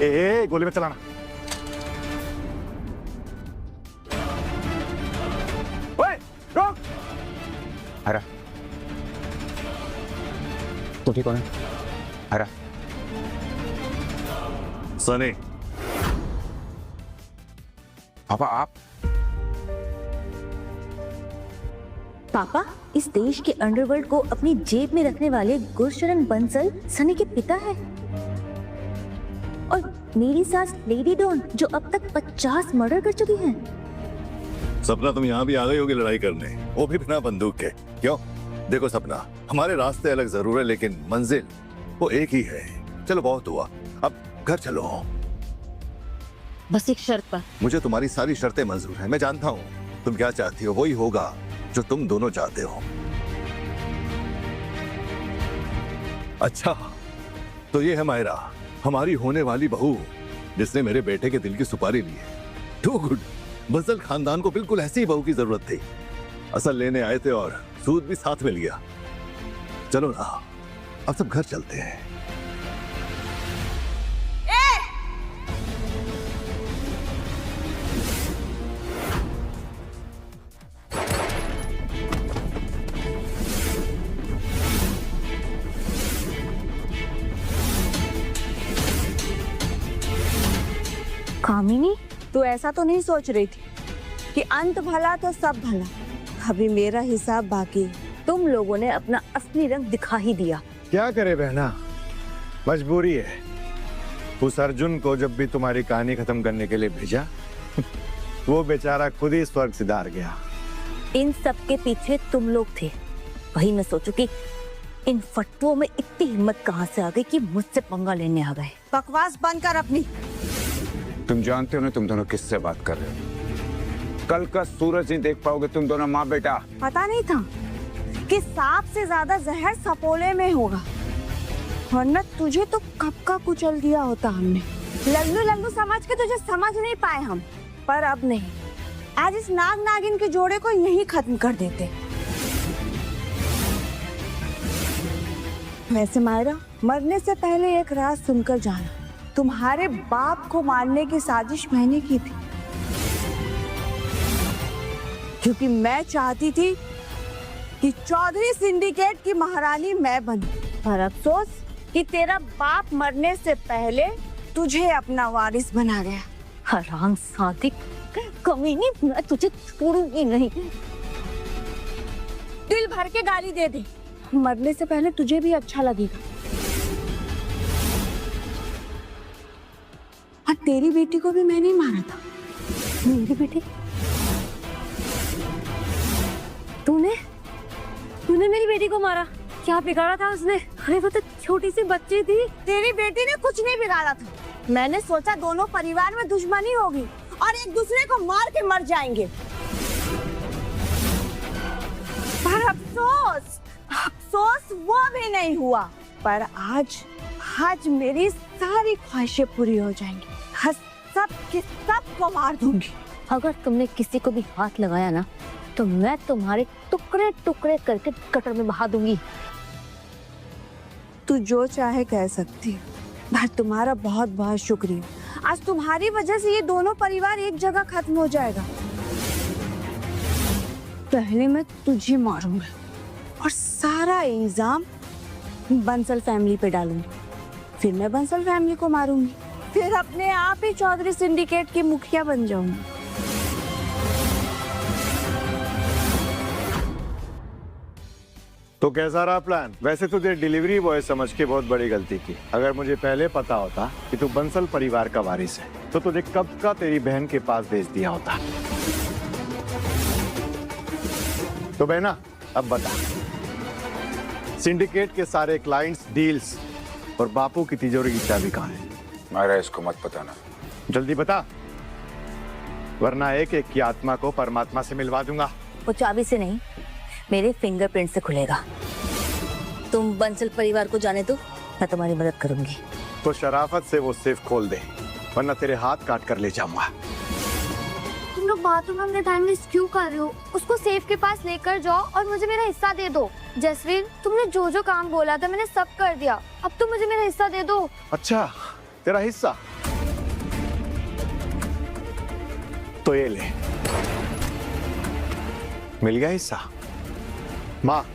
ए, गोली मत चलाना। ओए, रोक। हरा, तो ठीक है। हरा, सनी। पापा आप? पापा, इस देश के अंडरवर्ल्ड को अपनी जेब में रखने वाले गुरशरण बंसल सनी के पिता है। और मेरी सास लेडी डॉन जो अब तक 50 मर्डर कर चुकी हैं। सपना, तुम यहाँ भी आ गई होगी लड़ाई करने, वो भी बिना बंदूक के। क्यों? देखो सपना, हमारे रास्ते अलग जरूर है लेकिन मंजिल वो एक ही है। चलो बहुत हुआ, अब घर चलो। बस एक शर्त पर। मुझे तुम्हारी सारी शर्तें मंजूर हैं। मैं जानता हूँ तुम क्या चाहती हो, वही होगा जो तुम दोनों चाहते हो। अच्छा, तो ये है मायरा, हमारी होने वाली बहू, जिसने मेरे बेटे के दिल की सुपारी ली है। To good. बंसल खानदान को बिल्कुल ऐसी ही बहू की जरूरत थी। असल लेने आए थे और सूद भी साथ मिल गया। चलो ना, अब सब घर चलते हैं। कामिनी, तू ऐसा तो नहीं सोच रही थी कि अंत भला तो सब भला? अभी मेरा हिसाब बाकी। तुम लोगों ने अपना असली रंग दिखा ही दिया। क्या करे बहना, मजबूरी है। उस अर्जुन को जब भी तुम्हारी कहानी खत्म करने के लिए भेजा वो बेचारा खुद ही स्वर्ग सिधार गया। इन सब के पीछे तुम लोग थे। वही मैं सोचू कि इन फट्टुओं में इतनी हिम्मत कहाँ से आ गई कि मुझसे पंगा लेने आ गए। बकवास बंद कर अपनी। तुम जानते हो ना तुम दोनों किससे बात कर रहे हो? कल का सूरज नहीं देख पाओगे तुम दोनों माँ बेटा। पता नहीं था कि सांप से ज्यादा जहर सपोले में होगा, वरना तुझे तो कब का कुचल दिया होता हमने। लल्लू लल्लू समझ के तुझे समझ नहीं पाए हम, पर अब नहीं। आज इस नाग नागिन के जोड़े को यहीं खत्म कर देते। वैसे मायरा, मरने से पहले एक राज सुनकर जाना, तुम्हारे बाप को मारने की साजिश मैंने की थी, क्योंकि मैं चाहती थी कि चौधरी सिंडिकेट की महारानी मैं बनूं। पर अफसोस कि तेरा बाप मरने से पहले तुझे अपना वारिस बना गया। हराम सादी कमीनी, मैं तुझे छोड़ूंगी नहीं। दिल भर के गाली दे दे, मरने से पहले तुझे भी अच्छा लगेगा। और तेरी बेटी को भी मैंने ही मारा था। मेरी बेटी? तूने मेरी बेटी को मारा? क्या बिगाड़ा था उसने? अरे वो तो छोटी सी बच्ची थी। तेरी बेटी ने कुछ नहीं बिगाड़ा था। मैंने सोचा दोनों परिवार में दुश्मनी होगी और एक दूसरे को मार के मर जाएंगे, पर अफसोस वो भी नहीं हुआ। पर आज मेरी सारी ख्वाहिशें पूरी हो जाएंगी। सबको मार दूंगी। अगर तुमने किसी को भी हाथ लगाया ना, तो मैं तुम्हारे टुकड़े टुकड़े करके गटर में बहा दूंगी। तू जो चाहे कह सकती है, पर तुम्हारा बहुत बहुत शुक्रिया। आज तुम्हारी वजह से ये दोनों परिवार एक जगह खत्म हो जाएगा। पहले मैं तुझे मारूंगा और सारा इल्जाम बंसल फैमिली पे डालूंगी, फिर मैं बंसल फैमिली को मारूंगी, फिर अपने आप ही चौधरी सिंडिकेट की मुखिया बन जाऊंगी। तो कैसा रहा प्लान? वैसे तुझे डिलीवरी बॉय समझ के बहुत बड़ी गलती की। अगर मुझे पहले पता होता कि तू बंसल परिवार का वारिस है, तो तुझे कब का तेरी बहन के पास भेज दिया होता। तो बहना, अब बता, सिंडिकेट के सारे क्लाइंट्स, डील्स और बापू की तिजोरी की चाबी कहाँ है? मायरा, इसको मत बताना। जल्दी बता, वरना एक एक की आत्मा को परमात्मा से मिलवा दूंगा। वो चाबी से नहीं, मेरे फिंगरप्रिंट से खुलेगा। तुम बंसल परिवार को जाने दो, मैं तुम्हारी मदद करूंगी। तो शराफत से वो सेफ खोल दे, वरना तेरे हाथ काट कर ले जाऊंगा। तुम लोग बाथरूम में अपने टाइम वेस्ट क्यों कर रहे हो? उसको सेफ के पास लेकर जाओ और मुझे मेरा हिस्सा दे दो। जसवीर, तुमने जो जो काम बोला था मैंने सब कर दिया, अब तुम मुझे मेरा हिस्सा दे दो। अच्छा, तेरा हिस्सा तो ये ले, मिल गया हिस्सा। माँ,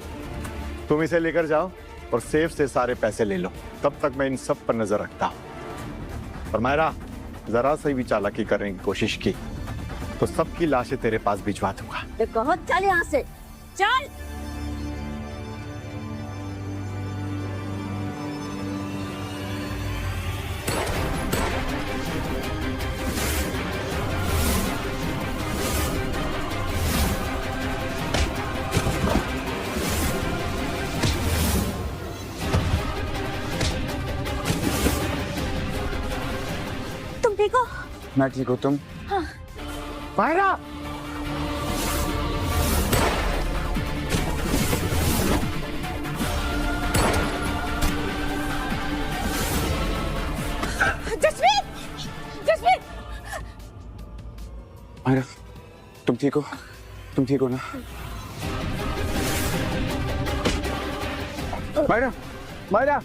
तुम इसे लेकर जाओ और सेफ से सारे पैसे ले लो, तब तक मैं इन सब पर नजर रखता हूँ। और मायरा, जरा सी भी चालाकी करने की कोशिश की तो सबकी लाशें तेरे पास भिजवा दूंगा। कहो चल यहाँ से, चल। ठीक हो? मैं ठीक हूँ, तुम? हाँ। मायरा! जसवीर! जसवीर! मायरा, तुम ठीक हो? तुम ठीक हो ना? मायरा! मायरा!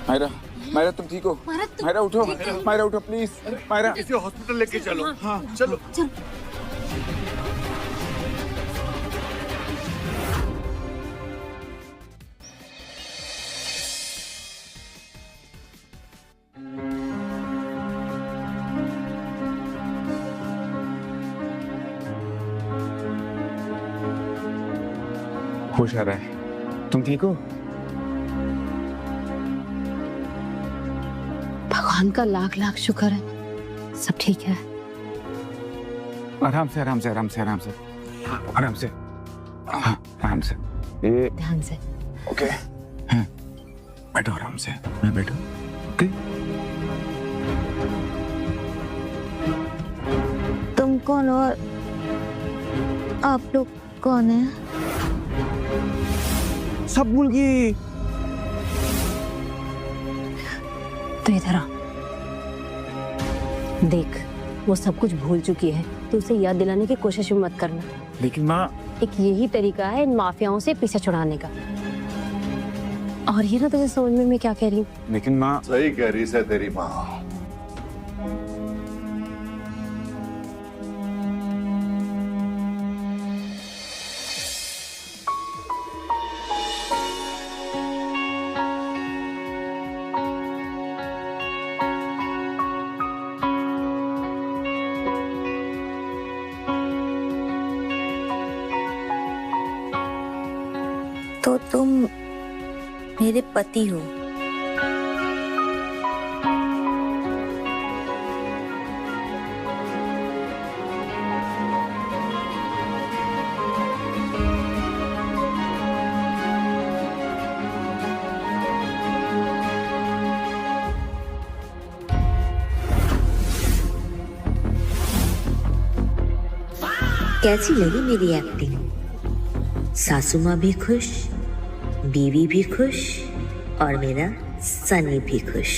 मायरा, मायरा तुम ठीक हो? मायरा उठो, मायरा उठो प्लीज। मायरा, इसे हॉस्पिटल लेके चलो। हाँ, चलो। होश आ रहा है? तुम ठीक हो? भगवान का लाख लाख शुक्र है, सब ठीक है। आराम से, आराम से, आराम से, आराम से, आराम से, हाँ, आराम से। ये ध्यान से। ओके, हाँ, बैठो आराम से। मैं बैठो। ओके। तुम कौन और आप लोग कौन है? सब भूल गई। तो इधर आ, देख वो सब कुछ भूल चुकी है, तो उसे याद दिलाने की कोशिश भी मत करना। लेकिन माँ, एक यही तरीका है इन माफियाओं से पीछे छुड़ाने का। और ये ना तुझे समझ में मैं क्या कह रही हूँ। लेकिन माँ, सही कह रही है तेरी माँ। तो तुम मेरे पति हो। कैसी लगी मेरी एक्टिंग? सासू माँ भी खुश, बीवी भी खुश और मेरा सनी भी खुश।